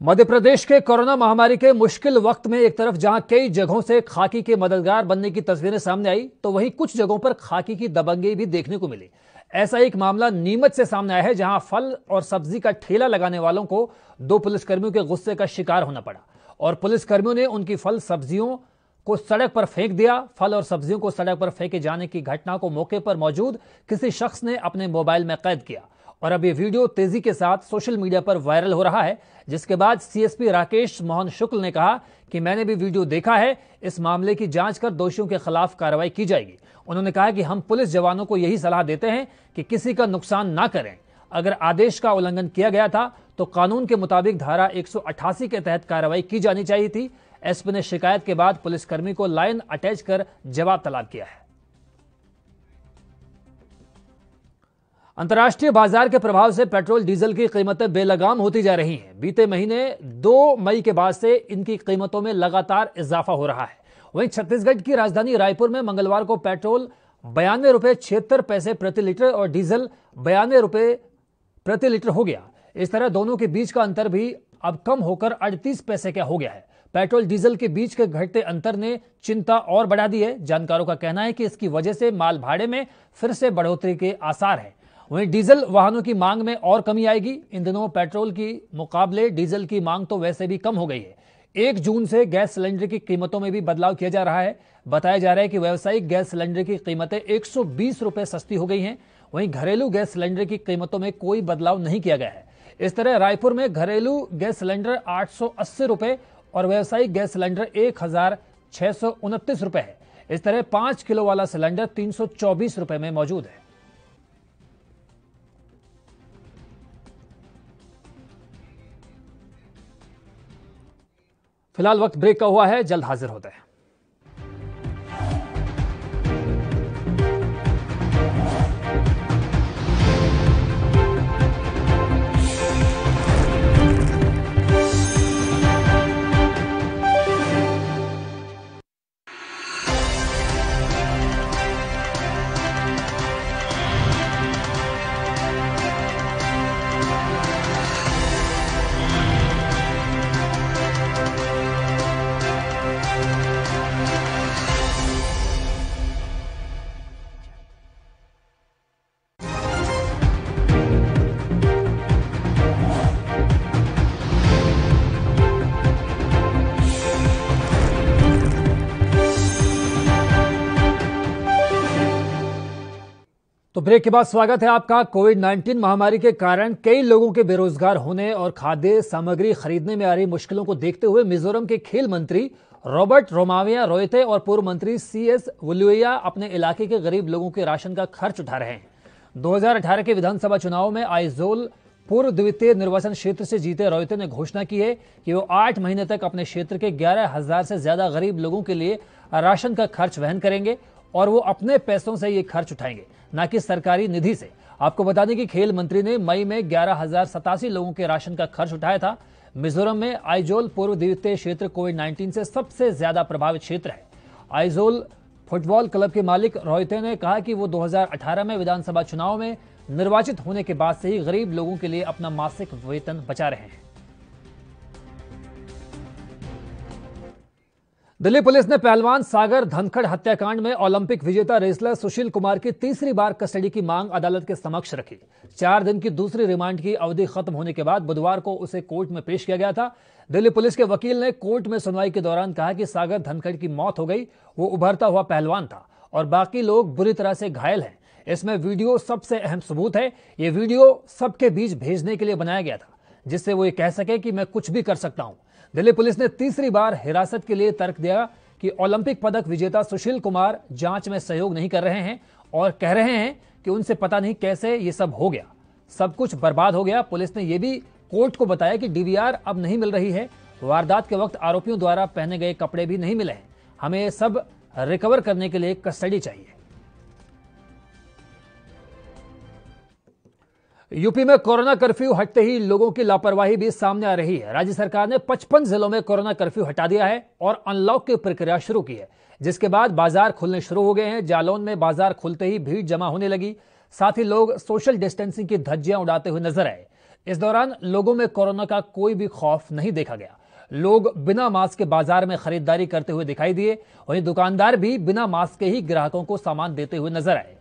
मध्य प्रदेश के कोरोना महामारी के मुश्किल वक्त में एक तरफ जहां कई जगहों से खाकी के मददगार बनने की तस्वीरें सामने आई, तो वहीं कुछ जगहों पर खाकी की दबंगई भी देखने को मिली। ऐसा एक मामला नीमच से सामने आया है, जहां फल और सब्जी का ठेला लगाने वालों को 2 पुलिसकर्मियों के गुस्से का शिकार होना पड़ा और पुलिसकर्मियों ने उनकी फल सब्जियों को सड़क पर फेंक दिया। फल और सब्जियों को सड़क पर फेंके जाने की घटना को मौके पर मौजूद किसी शख्स ने अपने मोबाइल में कैद किया और अब ये वीडियो तेजी के साथ सोशल मीडिया पर वायरल हो रहा है, जिसके बाद सीएसपी राकेश मोहन शुक्ल ने कहा कि मैंने भी वीडियो देखा है, इस मामले की जांच कर दोषियों के खिलाफ कार्रवाई की जाएगी। उन्होंने कहा कि हम पुलिस जवानों को यही सलाह देते हैं कि किसी का नुकसान ना करें। अगर आदेश का उल्लंघन किया गया था तो कानून के मुताबिक धारा 188 के तहत कार्रवाई की जानी चाहिए थी। एसपी ने शिकायत के बाद पुलिसकर्मी को लाइन अटैच कर जवाब तलब किया है। अंतर्राष्ट्रीय बाजार के प्रभाव से पेट्रोल डीजल की कीमतें बेलगाम होती जा रही हैं। बीते महीने 2 मई के बाद से इनकी कीमतों में लगातार इजाफा हो रहा है। वहीं छत्तीसगढ़ की राजधानी रायपुर में मंगलवार को पेट्रोल 92 रुपये 76 पैसे प्रति लीटर और डीजल 92 रुपये प्रति लीटर हो गया। इस तरह दोनों के बीच का अंतर भी अब कम होकर 38 पैसे का हो गया है। पेट्रोल डीजल के बीच के घटते अंतर ने चिंता और बढ़ा दी है। जानकारों का कहना है कि इसकी वजह से माल भाड़े में फिर से बढ़ोतरी के आसार है। वहीं डीजल वाहनों की मांग में और कमी आएगी। इन दिनों पेट्रोल की मुकाबले डीजल की मांग तो वैसे भी कम हो गई है। 1 जून से गैस सिलेंडर की कीमतों में भी बदलाव किया जा रहा है। बताया जा रहा है कि व्यावसायिक गैस सिलेंडर की कीमतें 120 रुपये सस्ती हो गई हैं। वहीं घरेलू गैस सिलेंडर की कीमतों में कोई बदलाव नहीं किया गया है। इस तरह रायपुर में घरेलू गैस सिलेंडर 880 रुपये और व्यावसायिक गैस सिलेंडर 1629 रुपये है। इस तरह 5 किलो वाला सिलेंडर 324 रुपये में मौजूद है। फिलहाल वक्त ब्रेक का हुआ है, जल्द हाजिर होते हैं। तो ब्रेक के बाद स्वागत है आपका। कोविड-19 महामारी के कारण कई लोगों के बेरोजगार होने और खाद्य सामग्री खरीदने में आ रही मुश्किलों को देखते हुए मिजोरम के खेल मंत्री रॉबर्ट रोमाविया रोयते और पूर्व मंत्री CS वुलुया अपने इलाके के गरीब लोगों के राशन का खर्च उठा रहे हैं। 2018 के विधानसभा चुनाव में आइजोल पूर्व द्वितीय निर्वाचन क्षेत्र से जीते रोयते ने घोषणा की है कि वो 8 महीने तक अपने क्षेत्र के 11,000 से ज्यादा गरीब लोगों के लिए राशन का खर्च वहन करेंगे और वो अपने पैसों से ये खर्च उठाएंगे, न कि सरकारी निधि से। आपको बता दें कि खेल मंत्री ने मई में 11,087 लोगों के राशन का खर्च उठाया था। मिजोरम में आइजोल पूर्व द्वितीय क्षेत्र कोविड-19 से सबसे ज्यादा प्रभावित क्षेत्र है। आइजोल फुटबॉल क्लब के मालिक रोयते ने कहा कि वो 2018 में विधानसभा चुनाव में निर्वाचित होने के बाद से ही गरीब लोगों के लिए अपना मासिक वेतन बचा रहे हैं। दिल्ली पुलिस ने पहलवान सागर धनखड़ हत्याकांड में ओलंपिक विजेता रेसलर सुशील कुमार की तीसरी बार कस्टडी की मांग अदालत के समक्ष रखी। 4 दिन की दूसरी रिमांड की अवधि खत्म होने के बाद बुधवार को उसे कोर्ट में पेश किया गया था। दिल्ली पुलिस के वकील ने कोर्ट में सुनवाई के दौरान कहा कि सागर धनखड़ की मौत हो गई, वो उभरता हुआ पहलवान था और बाकी लोग बुरी तरह से घायल हैं। इसमें वीडियो सबसे अहम सबूत है। ये वीडियो सबके बीच भेजने के लिए बनाया गया था, जिससे वो ये कह सके कि मैं कुछ भी कर सकता हूं। दिल्ली पुलिस ने तीसरी बार हिरासत के लिए तर्क दिया कि ओलंपिक पदक विजेता सुशील कुमार जांच में सहयोग नहीं कर रहे हैं और कह रहे हैं कि उनसे पता नहीं कैसे ये सब हो गया, सब कुछ बर्बाद हो गया। पुलिस ने यह भी कोर्ट को बताया कि DVR अब नहीं मिल रही है। वारदात के वक्त आरोपियों द्वारा पहने गए कपड़े भी नहीं मिले हैं। हमें ये सब रिकवर करने के लिए कस्टडी चाहिए। यूपी में कोरोना कर्फ्यू हटते ही लोगों की लापरवाही भी सामने आ रही है। राज्य सरकार ने 55 जिलों में कोरोना कर्फ्यू हटा दिया है और अनलॉक की प्रक्रिया शुरू की है, जिसके बाद बाजार खुलने शुरू हो गए हैं। जालौन में बाजार खुलते ही भीड़ जमा होने लगी। साथ ही लोग सोशल डिस्टेंसिंग की धज्जियां उड़ाते हुए नजर आए। इस दौरान लोगों में कोरोना का कोई भी खौफ नहीं देखा गया। लोग बिना मास्क के बाजार में खरीदारी करते हुए दिखाई दिए। वहीं दुकानदार भी बिना मास्क के ही ग्राहकों को सामान देते हुए नजर आए।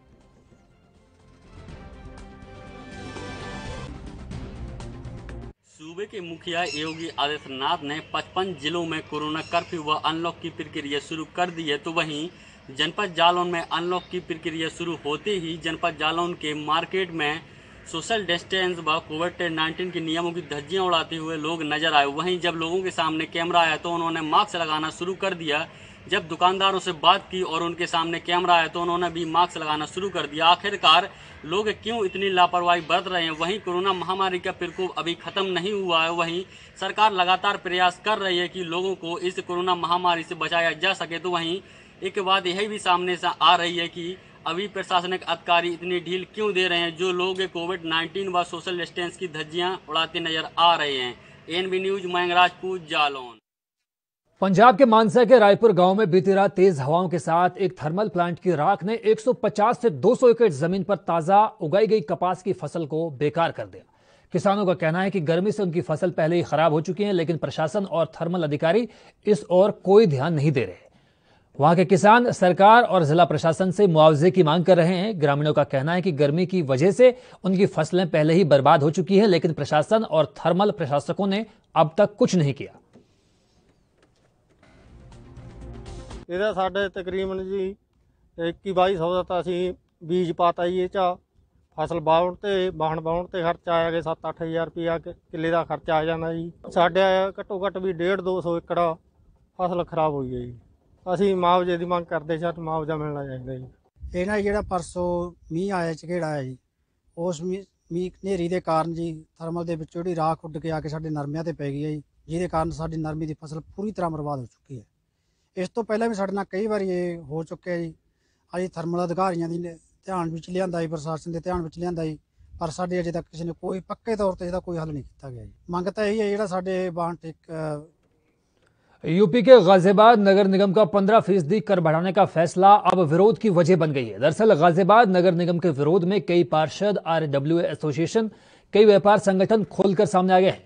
सूबे के मुखिया योगी आदित्यनाथ ने 55 जिलों में कोरोना कर्फ्यू व अनलॉक की प्रक्रिया शुरू कर दी है। तो वहीं जनपद जालौन में अनलॉक की प्रक्रिया शुरू होते ही जनपद जालौन के मार्केट में सोशल डिस्टेंस व कोविड-19 के नियमों की धज्जियां उड़ाते हुए लोग नजर आए। वहीं जब लोगों के सामने कैमरा आया तो उन्होंने मास्क लगाना शुरू कर दिया। जब दुकानदारों से बात की और उनके सामने कैमरा आया तो उन्होंने भी मास्क लगाना शुरू कर दिया। आखिरकार लोग क्यों इतनी लापरवाही बरत रहे हैं? वहीं कोरोना महामारी का प्रकोप अभी खत्म नहीं हुआ है। वहीं सरकार लगातार प्रयास कर रही है कि लोगों को इस कोरोना महामारी से बचाया जा सके। तो वहीं एक बात यही भी सामने से आ रही है कि अभी प्रशासनिक अधिकारी इतनी ढील क्यों दे रहे हैं, जो लोग कोविड-19 व सोशल डिस्टेंस की धज्जियां उड़ाते नजर आ रहे हैं। NB news Mangrajpur Jalaun. पंजाब के मानसा के रायपुर गांव में बीती रात तेज हवाओं के साथ एक थर्मल प्लांट की राख ने 150 से 200 एकड़ जमीन पर ताजा उगाई गई कपास की फसल को बेकार कर दिया। किसानों का कहना है कि गर्मी से उनकी फसल पहले ही खराब हो चुकी है, लेकिन प्रशासन और थर्मल अधिकारी इस ओर कोई ध्यान नहीं दे रहे। वहां के किसान सरकार और जिला प्रशासन से मुआवजे की मांग कर रहे हैं। ग्रामीणों का कहना है कि गर्मी की वजह से उनकी फसलें पहले ही बर्बाद हो चुकी हैं, लेकिन प्रशासन और थर्मल प्रशासकों ने अब तक कुछ नहीं किया। ਇਹਦਾ ਸਾਡੇ ਤਕਰੀਬਨ ਜੀ 21-2200 ਦਾ ਤਾਂ ਅਸੀਂ ਬੀਜ ਪਾਤਾ ਜੀ। ਇਹ 'ਚ ਫਸਲ ਵਾਹੁਣ ਤੇ ਵਾਹਣ ਵਾਹੁਣ ਤੇ ਖਰਚਾ ਆਇਆ ਕਿ 7-8 ਹਜ਼ਾਰ ਰੁਪਇਆ ਕਿੱਲੇ ਦਾ ਖਰਚਾ ਆ ਜਾਂਦਾ ਜੀ। ਸਾਡੇ ਘੱਟੋ ਘੱਟ ਵੀ 150-200 ਏਕੜ ਫਸਲ ਖਰਾਬ ਹੋਈ ਹੈ ਜੀ। ਅਸੀਂ ਮੁਆਵਜ਼ੇ ਦੀ ਮੰਗ ਕਰਦੇ ਸਰ, ਮੁਆਵਜ਼ਾ ਮਿਲਣਾ ਚਾਹੀਦਾ ਜੀ। ਇਹ ਨਾ ਜਿਹੜਾ ਪਰਸੋਂ ਮੀਂਹ ਆਇਆ ਝਗੜਾ ਹੈ ਜੀ, ਉਸ ਮੀਂਹ ਹਨੇਰੀ ਦੇ ਕਾਰਨ ਜੀ ਥਰਮਲ ਦੇ ਵਿੱਚੋਂ ਜਿਹੜੀ ਰਾਖ ਉੱਡ ਕੇ ਆ ਕੇ ਸਾਡੇ ਨਰਮਿਆਂ ਤੇ ਪੈ ਗਈ ਹੈ ਜੀ, ਜਿਹਦੇ ਕਾਰਨ ਸਾਡੀ ਨਰਮੀ ਦੀ ਫਸਲ ਪੂਰੀ ਤਰ੍ਹਾਂ ਬਰਬਾਦ ਹੋ ਚੁੱਕੀ ਹੈ। ਇਸ ਤੋਂ ਪਹਿਲਾਂ ਵੀ ਸਾਡੇ ਨਾਲ ਕਈ ਵਾਰੀ ਇਹ ਹੋ ਚੁੱਕਿਆ ਜੀ। ਅਸੀਂ ਥਰਮਲ ਅਧਿਕਾਰੀਆਂ ਦੀ ਧਿਆਨ ਵਿੱਚ ਲਿਆਂਦਾ ਜੀ, ਪ੍ਰਸ਼ਾਸਨ ਦੇ ਧਿਆਨ ਵਿੱਚ ਲਿਆਂਦਾ ਜੀ, ਪਰ ਸਾਡੇ ਅਜੇ ਤੱਕ ਕਿਸੇ ਨੇ ਕੋਈ ਪੱਕੇ तौर ਤੇ ਇਹਦਾ कोई हल नहीं किया गया जी। ਮੰਗ ਤਾਂ ਇਹੀ ਹੈ ਜਿਹੜਾ ਸਾਡੇ ਵਾਹਨ ਟੇਕ। यूपी के गाजियाबाद नगर निगम का 15% कर बढ़ाने का फैसला अब विरोध की वजह बन गई है। दरअसल गाजियाबाद नगर निगम के विरोध में कई पार्षद, RWA एसोसिएशन, कई व्यापार संगठन खोलकर सामने आ गए हैं।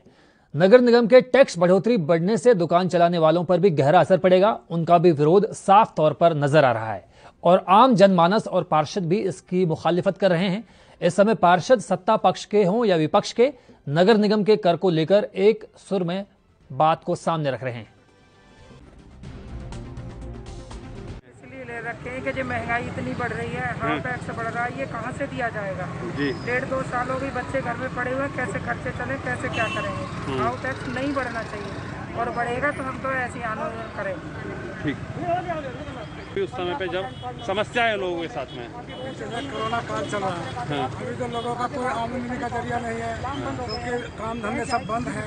नगर निगम के टैक्स बढ़ोतरी बढ़ने से दुकान चलाने वालों पर भी गहरा असर पड़ेगा। उनका भी विरोध साफ तौर पर नजर आ रहा है और आम जनमानस और पार्षद भी इसकी मुखालिफत कर रहे हैं। इस समय पार्षद सत्ता पक्ष के हों या विपक्ष के, नगर निगम के कर को लेकर एक सुर में बात को सामने रख रहे हैं। रखे कि जो महंगाई इतनी बढ़ रही है, हाफ टैक्स बढ़ रहा है, ये कहाँ से दिया जाएगा जी। 1.5-2 साल हो गई, बच्चे घर में पड़े हुए, कैसे खर्चे चले, कैसे क्या करेंगे। हाफ टैक्स नहीं बढ़ना चाहिए और बढ़ेगा तो हम तो ऐसे आंदोलन करेंगे। ठीक। उस समय पे जब समस्या है लोगों के साथ में, कोरोना काल चल रहा है, अभी तो लोगों का कोई आमदनी का जरिया नहीं है, क्योंकि काम धंधे सब बंद है,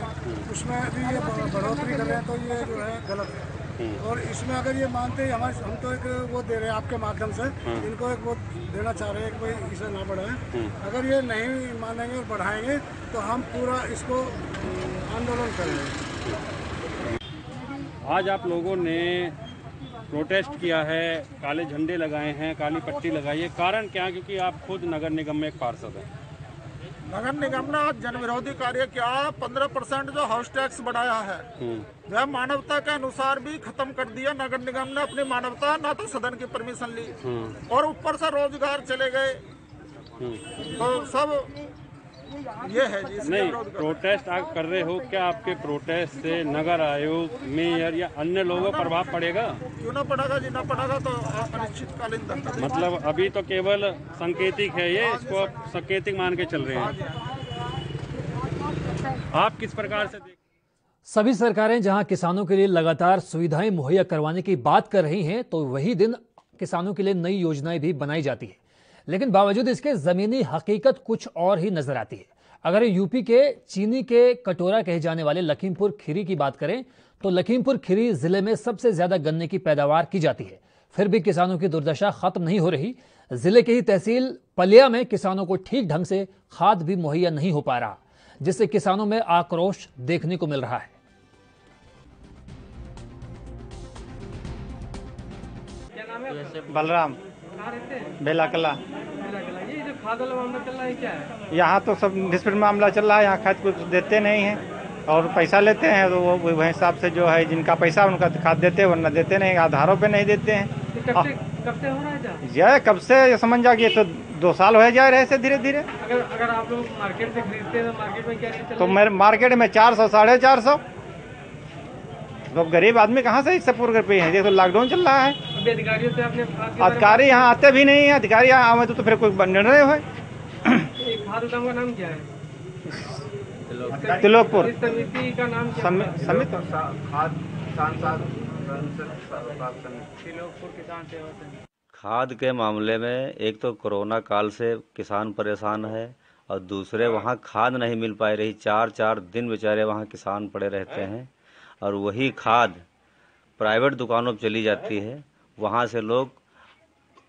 उसमें भी ये बढ़ोतरी कर रहे हैं तो ये जो है गलत है। और इसमें अगर ये मानते हैं हम तो एक वो दे रहे हैं आपके माध्यम से, इनको एक वो देना चाह रहे हैं कि भाई इसे ना बढ़ाएं। अगर ये नहीं मानेंगे और बढ़ाएंगे तो हम पूरा इसको आंदोलन करेंगे। आज आप लोगों ने प्रोटेस्ट किया है, काले झंडे लगाए हैं, काली पट्टी लगाई है, कारण क्या? क्योंकि आप खुद नगर निगम में एक पार्षद हैं। नगर निगम ने आज जन विरोधी कार्य किया। 15% जो हाउस टैक्स बढ़ाया है वह मानवता के अनुसार भी खत्म कर दिया। नगर निगम ने अपनी मानवता, ना तो सदन की परमिशन ली और ऊपर से रोजगार चले गए, तो सब ये है जी। नहीं, प्रोटेस्ट आप कर रहे हो, क्या आपके प्रोटेस्ट से नगर आयोग, मेयर या अन्य लोगों पर प्रभाव पड़ेगा? क्यों ना पड़ेगा जी, ना पड़ेगा तो अनिश्चितकालीन धरना। मतलब अभी तो केवल सांकेतिक है ये, इसको आप सांकेतिक मान के चल रहे हैं। आप किस प्रकार से देख? सभी सरकारें जहां किसानों के लिए लगातार सुविधाएं मुहैया करवाने की बात कर रही हैं, तो वही दिन किसानों के लिए नई योजनाएं भी बनाई जाती है, लेकिन बावजूद इसके जमीनी हकीकत कुछ और ही नजर आती है। अगर यूपी के चीनी के कटोरा कहे जाने वाले लखीमपुर खीरी की बात करें तो लखीमपुर खीरी जिले में सबसे ज्यादा गन्ने की पैदावार की जाती है, फिर भी किसानों की दुर्दशा खत्म नहीं हो रही। जिले की ही तहसील पलिया में किसानों को ठीक ढंग से खाद भी मुहैया नहीं हो पा रहा, जिससे किसानों में आक्रोश देखने को मिल रहा है। बलराम बेला कला। ये जो खाद वाला मामला चल रहा है क्या है? यहाँ तो सब डिस्प्यूट मामला चल रहा है। यहाँ खाद कुछ देते नहीं हैं और पैसा लेते हैं, तो वो वही हिसाब से जो है जिनका पैसा उनका खाद देते हैं, वरना देते नहीं, आधारों पे नहीं देते हैं। कब से हो रहा है? यह कब से समझ जाइए, तो 2 साल हो जा रहे हैं धीरे धीरे। अगर आप लोग मार्केट से खरीदते हैं तो मार्केट में क्या रेट चल रहा है? तो मेरे मार्केट में 400 450। तो गरीब आदमी कहाँ से इससे पूर्ण कर पाए हैं? देखो लॉकडाउन चल रहा है। अभी अधिकारियों से आपने अधिकारी यहाँ आते भी नहीं है। अधिकारी यहाँ आवे तो फिर कोई निर्णय हो। खाद उद्यम का नाम क्या है? तिलोकपुर। इस समिति का नाम क्या है? समिति खाद तिलोकपुर किसान सेवा समिति। खाद के मामले में एक तो कोरोना काल से किसान परेशान है और दूसरे वहाँ खाद नहीं मिल पा रही। 4-4 दिन बेचारे वहाँ किसान पड़े रहते हैं और वही खाद प्राइवेट दुकानों पर चली जाती है, वहाँ से लोग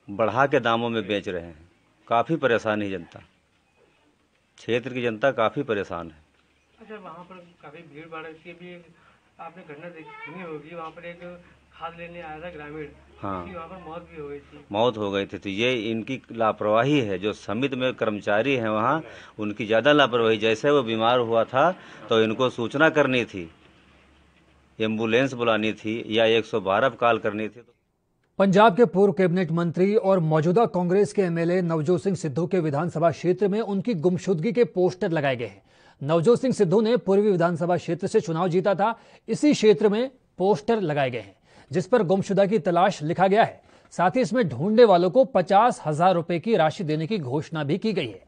बढ़ा के दामों में बेच रहे हैं। काफ़ी परेशानी जनता, क्षेत्र की जनता काफ़ी परेशान है। अच्छा, वहाँ पर काफ़ी भीड़ भाड़ की भी आपने घटना देखी होगी। वहाँ पर एक खाद लेने आया था ग्रामीण, हाँ, वहाँ पर मौत भी हो गई थी। मौत हो गई थी। तो ये इनकी लापरवाही है। जो समिति में कर्मचारी हैं वहाँ, उनकी ज़्यादा लापरवाही। जैसे वो बीमार हुआ था तो इनको सूचना करनी थी, एम्बुलेंस बुलानी थी या 112 पर कॉल करनी थी। पंजाब के पूर्व कैबिनेट मंत्री और मौजूदा कांग्रेस के एमएलए नवजोत सिंह सिद्धू के विधानसभा क्षेत्र में उनकी गुमशुदगी के पोस्टर लगाए गए हैं। नवजोत सिंह सिद्धू ने पूर्वी विधानसभा क्षेत्र से चुनाव जीता था। इसी क्षेत्र में पोस्टर लगाए गए हैं जिस पर गुमशुदा की तलाश लिखा गया है। साथ ही इसमें ढूंढने वालों को 50,000 रुपए की राशि देने की घोषणा भी की गई है।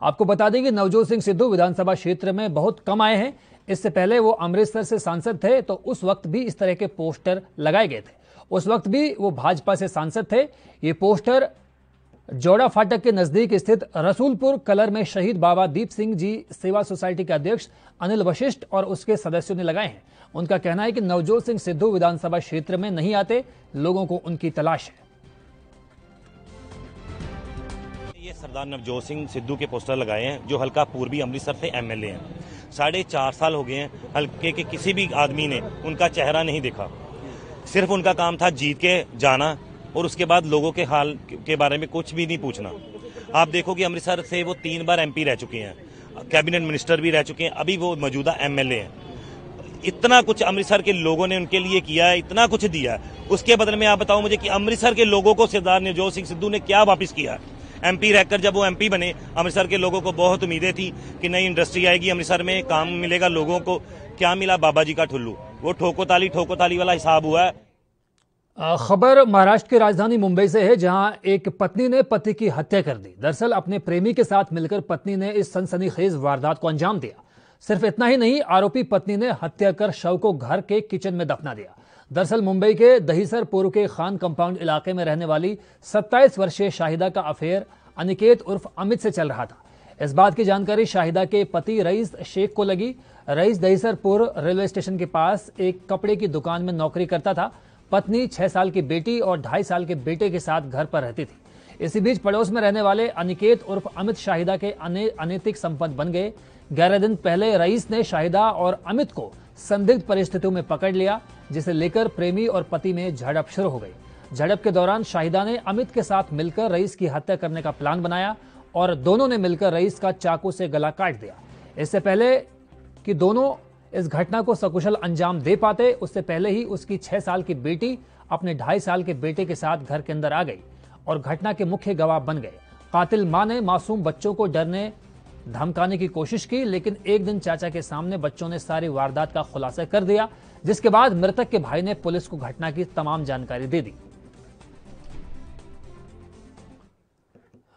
आपको बता दें कि नवजोत सिंह सिद्धू विधानसभा क्षेत्र में बहुत कम आए हैं। इससे पहले वो अमृतसर से सांसद थे तो उस वक्त भी इस तरह के पोस्टर लगाए गए थे। उस वक्त भी वो भाजपा से सांसद थे। ये पोस्टर जोड़ा फाटक के नजदीक स्थित रसूलपुर कलर में शहीद बाबा दीप सिंह जी सेवा सोसाइटी के अध्यक्ष अनिल वशिष्ठ और उसके सदस्यों ने लगाए हैं। उनका कहना है कि नवजोत सिंह सिद्धू विधानसभा क्षेत्र में नहीं आते, लोगों को उनकी तलाश है। ये सरदार नवजोत सिंह सिद्धू के पोस्टर लगाए हैं जो हल्का पूर्वी अमृतसर से एमएलए हैं। 4.5 साल हो गए हैं, हल्के के किसी भी आदमी ने उनका चेहरा नहीं देखा। सिर्फ उनका काम था जीत के जाना और उसके बाद लोगों के हाल के बारे में कुछ भी नहीं पूछना। आप देखो कि अमृतसर से वो 3 बार एमपी रह चुके हैं, कैबिनेट मिनिस्टर भी रह चुके हैं, अभी वो मौजूदा एमएलए हैं। इतना कुछ अमृतसर के लोगों ने उनके लिए किया है, इतना कुछ दिया है। उसके बदले में आप बताओ मुझे कि अमृतसर के लोगों को सरदार नवजोत सिंह सिद्धू ने क्या वापस किया? एमपी रहकर जब वो एमपी बने, अमृतसर के लोगों को बहुत उम्मीदें थी कि नई इंडस्ट्री आएगी, अमृतसर में काम मिलेगा लोगों को। क्या मिला? बाबा जी का ठुल्लू। वो ठोको ताली वाला हिसाब हुआ है। खबर महाराष्ट्र की राजधानी मुंबई से है, जहां एक पत्नी ने पति की हत्या कर दी। दरअसल अपने प्रेमी के साथ मिलकर पत्नी ने इस सनसनीखेज वारदात को अंजाम दिया। सिर्फ इतना ही नहीं, आरोपी पत्नी ने हत्या कर शव को घर के किचन में दफना दिया। दरअसल मुंबई के दहीसरपुर के खान कंपाउंड इलाके में रहने वाली 27 वर्षीय शाहिदा का अफेयर अनिकेत उर्फ अमित से चल रहा था। इस बात की जानकारी शाहिदा के पति रईस शेख को लगी। रईस दहीसरपुर रेलवे स्टेशन के पास एक कपड़े की दुकान में नौकरी करता था। पत्नी 6 साल की बेटी और 2.5 साल के बेटे के साथ घर पर रहती थी। इसी बीच पड़ोस में रहने वाले अनिकेत उर्फ अमित शाहिदा के अनैतिक संपत्ति बन गए। 11 दिन पहले रईस ने शाहिदा और अमित को संदिग्ध परिस्थितियों में पकड़ लिया, जिसे लेकर प्रेमी और पति में झड़प शुरू हो गई। झड़प के दौरान शाहिदा ने अमित के साथ मिलकर रईस की हत्या करने का प्लान बनाया और दोनों ने मिलकर रईस का चाकू से गला काट दिया। इससे पहले कि दोनों इस घटना को सकुशल अंजाम दे पाते, उससे पहले ही उसकी 6 साल की बेटी अपने 2.5 साल के बेटे के साथ घर के अंदर आ गई और घटना के मुख्य गवाह बन गए। कातिल मां ने मासूम बच्चों को डरने धमकाने की कोशिश की, लेकिन एक दिन चाचा के सामने बच्चों ने सारी वारदात का खुलासा कर दिया, जिसके बाद मृतक के भाई ने पुलिस को घटना की तमाम जानकारी दे दी।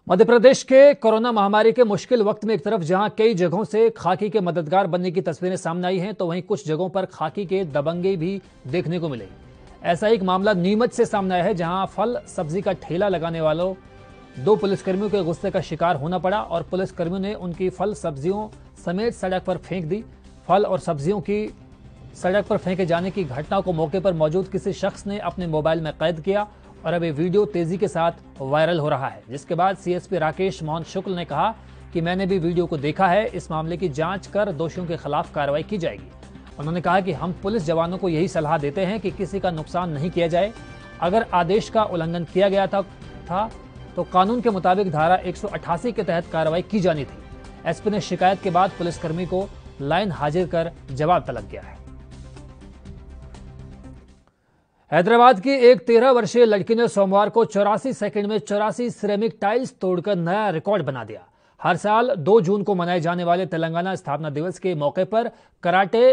मध्य प्रदेश के कोरोना महामारी के मुश्किल वक्त में एक तरफ जहां कई जगहों से खाकी के मददगार बनने की तस्वीरें सामने आई हैं, तो वहीं कुछ जगहों पर खाकी के दबंगे भी देखने को मिले। ऐसा एक मामला नीमच से सामने आया है, जहां फल सब्जी का ठेला लगाने वालों 2 पुलिसकर्मियों के गुस्से का शिकार होना पड़ा और पुलिसकर्मियों ने उनकी फल सब्जियों समेत सड़क पर फेंक दी। फल और सब्जियों की सड़क पर फेंके जाने की घटना को मौके पर मौजूद किसी शख्स ने अपने मोबाइल में कैद किया और अब ये वीडियो तेजी के साथ वायरल हो रहा है, जिसके बाद सीएसपी राकेश मोहन शुक्ल ने कहा कि मैंने भी वीडियो को देखा है, इस मामले की जांच कर दोषियों के खिलाफ कार्रवाई की जाएगी। उन्होंने कहा कि हम पुलिस जवानों को यही सलाह देते हैं कि किसी का नुकसान नहीं किया जाए। अगर आदेश का उल्लंघन किया गया था तो कानून के मुताबिक धारा 188 के तहत कार्रवाई की जानी थी। एसपी ने शिकायत के बाद पुलिसकर्मी को लाइन हाजिर कर जवाब तलब किया है। हैदराबाद की एक 13 वर्षीय लड़की ने सोमवार को 84 सेकंड में 84 सिरेमिक टाइल्स तोड़कर नया रिकॉर्ड बना दिया। हर साल 2 जून को मनाए जाने वाले तेलंगाना स्थापना दिवस के मौके पर कराटे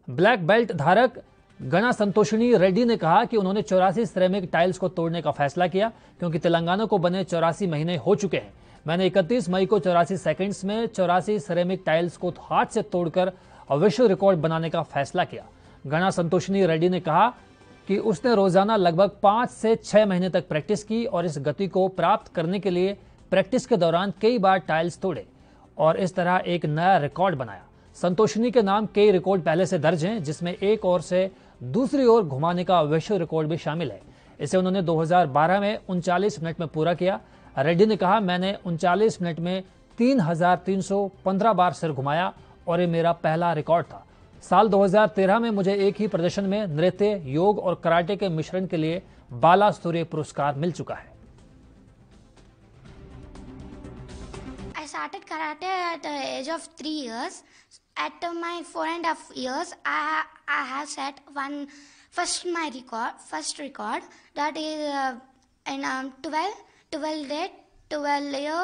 ब्लैक बेल्ट धारक गणा संतोषिनी रेड्डी ने कहा कि उन्होंने 84 सिरेमिक टाइल्स को तोड़ने का फैसला किया, क्योंकि तेलंगाना को बने 84 महीने हो चुके हैं। मैंने 31 मई को 84 सेकंड्स में 84 सिरेमिक टाइल्स को हाथ से तोड़कर विश्व रिकॉर्ड बनाने का फैसला किया। गणा संतोषिनी रेड्डी ने कहा कि उसने रोजाना लगभग 5 से 6 महीने तक प्रैक्टिस की और इस गति को प्राप्त करने के लिए प्रैक्टिस के दौरान कई बार टाइल्स तोड़े और इस तरह एक नया रिकॉर्ड बनाया। संतोषिनी के नाम कई रिकॉर्ड पहले से दर्ज हैं, जिसमें एक ओर से दूसरी ओर घुमाने का विश्व रिकॉर्ड भी शामिल है। इसे उन्होंने 2012 में 39 मिनट में पूरा किया। रेड्डी ने कहा, मैंने 39 मिनट में 3315 बार सिर घुमाया और ये मेरा पहला रिकॉर्ड था। साल 2013 में मुझे एक ही प्रदर्शन में नृत्य, योग और कराटे के मिश्रण के लिए बाला स्तरीय पुरस्कार मिल चुका है। I started karate at the age of 3 years. At my 4.5 years, I have set first record that is in 12 date, 12 year,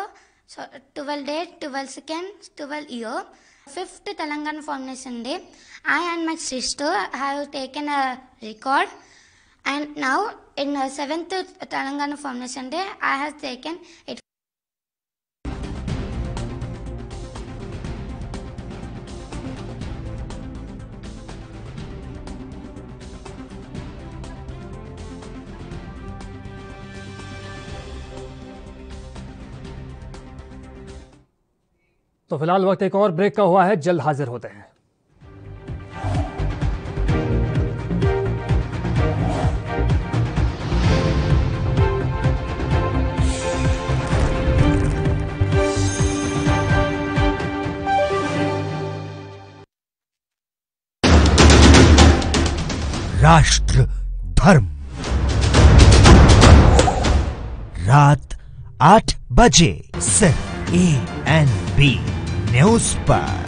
12 date, 12 seconds, 12 year. 5th Telangana Foundation Day, I and my sister have taken a record, and now in 7th Telangana Foundation Day, I have taken it. तो फिलहाल वक्त एक और break का हुआ है, जल्द हाजिर होते हैं। राष्ट्र धर्म रात 8 बजे सिर्फ ANB न्यूज पर।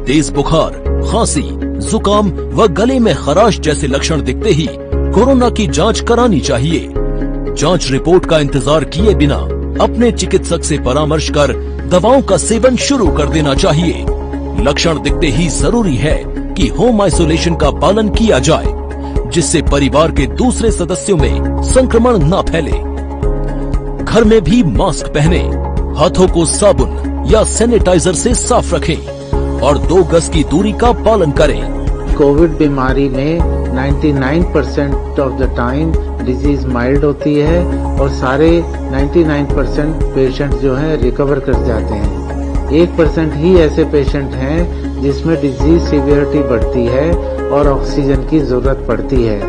तेज बुखार, खांसी, जुकाम व गले में खराश जैसे लक्षण दिखते ही कोरोना की जांच करानी चाहिए। जांच रिपोर्ट का इंतजार किए बिना अपने चिकित्सक से परामर्श कर दवाओं का सेवन शुरू कर देना चाहिए। लक्षण दिखते ही जरूरी है कि होम आइसोलेशन का पालन किया जाए, जिससे परिवार के दूसरे सदस्यों में संक्रमण न फैले। घर में भी मास्क पहने, हाथों को साबुन या सैनिटाइजर से साफ रखें और 2 गज की दूरी का पालन करें। कोविड बीमारी में 99% of the time disease mild होती है और सारे 99% पेशेंट जो हैं रिकवर कर जाते हैं। 1% ही ऐसे पेशेंट हैं जिसमें डिजीज सीवियरिटी बढ़ती है और ऑक्सीजन की जरूरत पड़ती है।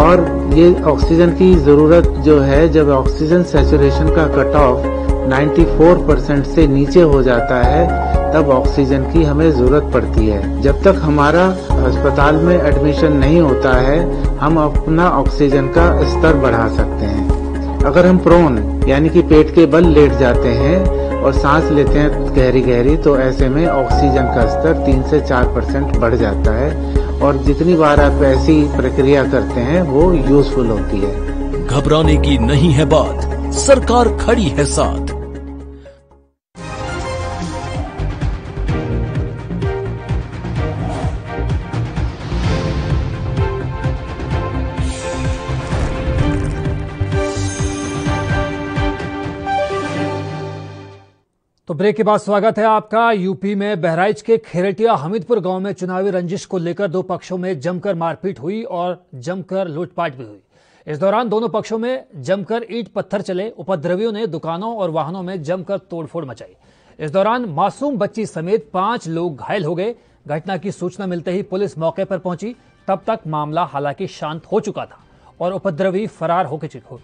और ये ऑक्सीजन की जरूरत जो है, जब ऑक्सीजन सैचुरेशन का कट ऑफ 94% से नीचे हो जाता है, तब ऑक्सीजन की हमें जरूरत पड़ती है। जब तक हमारा अस्पताल में एडमिशन नहीं होता है, हम अपना ऑक्सीजन का स्तर बढ़ा सकते हैं। अगर हम प्रोन यानी कि पेट के बल लेट जाते हैं और सांस लेते हैं गहरी गहरी, तो ऐसे में ऑक्सीजन का स्तर 3 से 4% बढ़ जाता है और जितनी बार आप ऐसी प्रक्रिया करते हैं वो यूजफुल होती है। घबराने की नहीं है बात, सरकार खड़ी है साथ। तो ब्रेक के बाद स्वागत है आपका। यूपी में बहराइच के खेरटिया हमीदपुर गांव में चुनावी रंजिश को लेकर 2 पक्षों में जमकर मारपीट हुई और जमकर लूटपाट भी हुई। इस दौरान दोनों पक्षों में जमकर ईंट पत्थर चले। उपद्रवियों ने दुकानों और वाहनों में जमकर तोड़फोड़ मचाई। इस दौरान मासूम बच्ची समेत 5 लोग घायल हो गए। घटना की सूचना मिलते ही पुलिस मौके पर पहुंची। तब तक मामला हालांकि शांत हो चुका था और उपद्रवी फरार हो चुके थे।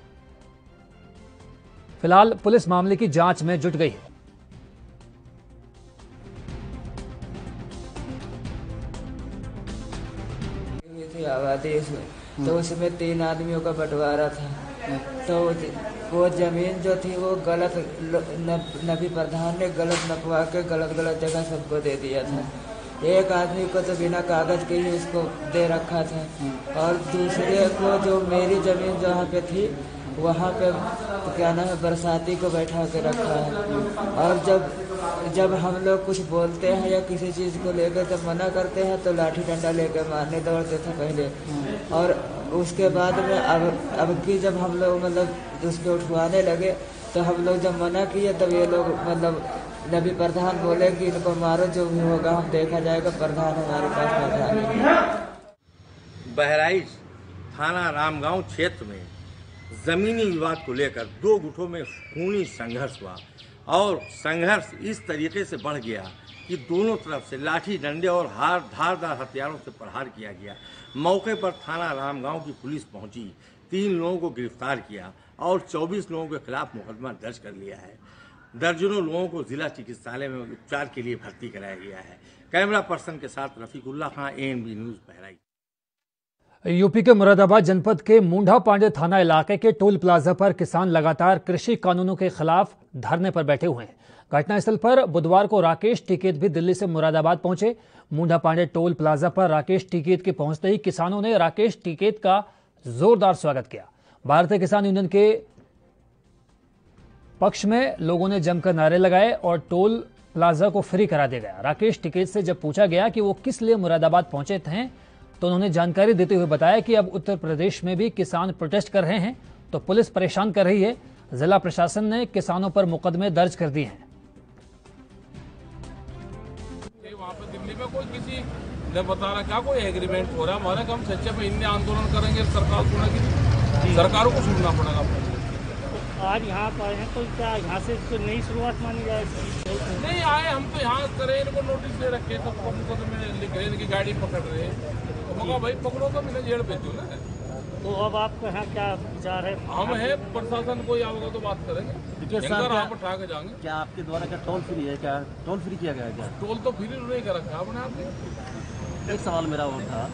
फिलहाल पुलिस मामले की जांच में जुट गई है। आबादी इसमें, तो उसमें 3 आदमियों का बंटवारा था। तो वो जमीन जो थी वो गलत नबी प्रधान ने गलत नपवा के गलत जगह सबको दे दिया था। एक आदमी को तो बिना कागज के ही उसको दे रखा था और दूसरे को जो मेरी जमीन जहाँ पे थी वहाँ पे क्या नाम है बरसाती को बैठा के रखा है। और जब हम लोग कुछ बोलते हैं या किसी चीज़ को लेकर जब मना करते हैं तो लाठी डंडा लेकर मारने दौड़ते थे पहले। और उसके बाद में अब की जब हम लोग मतलब उसको उठवाने लगे तो हम लोग जब मना किए तब ये लोग मतलब नबी प्रधान बोले कि इनको मारो, जो भी होगा हम देखा जाएगा, प्रधान हमारे पास प्रधान है। बहराइच थाना रामगांव क्षेत्र में जमीनी विवाद को लेकर दो गुटों में खूनी संघर्ष हुआ और संघर्ष इस तरीके से बढ़ गया कि दोनों तरफ से लाठी डंडे और धारदार हथियारों से प्रहार किया गया। मौके पर थाना रामगांव की पुलिस पहुंची, 3 लोगों को गिरफ्तार किया और 24 लोगों के खिलाफ मुकदमा दर्ज कर लिया है। दर्जनों लोगों को जिला चिकित्सालय में उपचार के लिए भर्ती कराया गया है। कैमरा पर्सन के साथ रफीकुल्ला खां, ANB न्यूज बहराइच। यूपी के मुरादाबाद जनपद के मुंडा पांडे थाना इलाके के टोल प्लाजा पर किसान लगातार कृषि कानूनों के खिलाफ धरने पर बैठे हुए हैं। घटनास्थल पर बुधवार को राकेश टिकैत भी दिल्ली से मुरादाबाद पहुंचे। मुंडा पांडे टोल प्लाजा पर राकेश टिकैत के पहुंचते ही किसानों ने राकेश टिकैत का जोरदार स्वागत किया। भारतीय किसान यूनियन के पक्ष में लोगों ने जमकर नारे लगाए और टोल प्लाजा को फ्री करा दिया गया। राकेश टिकैत से जब पूछा गया कि वो किस लिए मुरादाबाद पहुंचे थे तो उन्होंने जानकारी देते हुए बताया कि अब उत्तर प्रदेश में भी किसान प्रोटेस्ट कर रहे हैं तो पुलिस परेशान कर रही है। जिला प्रशासन ने किसानों पर मुकदमे दर्ज कर दिए हैं। वहाँ पे दिल्ली में कोई किसी ने बता रहा क्या कोई एग्रीमेंट हो रहा है हमारे, हम सच्चे पे इन्हें आंदोलन करेंगे, सरकार सुनेगी, सरकारों को सुनना पड़ेगा। आज यहाँ पर हैं तो क्या यहाँ से तो नई शुरुआत मानी जाएगी? नहीं आए हम तो यहाँ करे, इनको नोटिस दे रखे, सबको मुकदमे लिख रहे, इनकी गाड़ी पकड़ रहे, तो मगा भाई पकड़ो तो मैंने जेल भेजो ना। तो अब आपका यहाँ क्या विचार है? हम है प्रशासन कोई आएगा तो बात करेंगे, आप उठा के जाएंगे। क्या आपके द्वारा क्या टोल फ्री है? क्या टोल फ्री किया गया है? क्या टोल तो फ्री नहीं कर रखा आपने आपने। एक सवाल मेरा और था,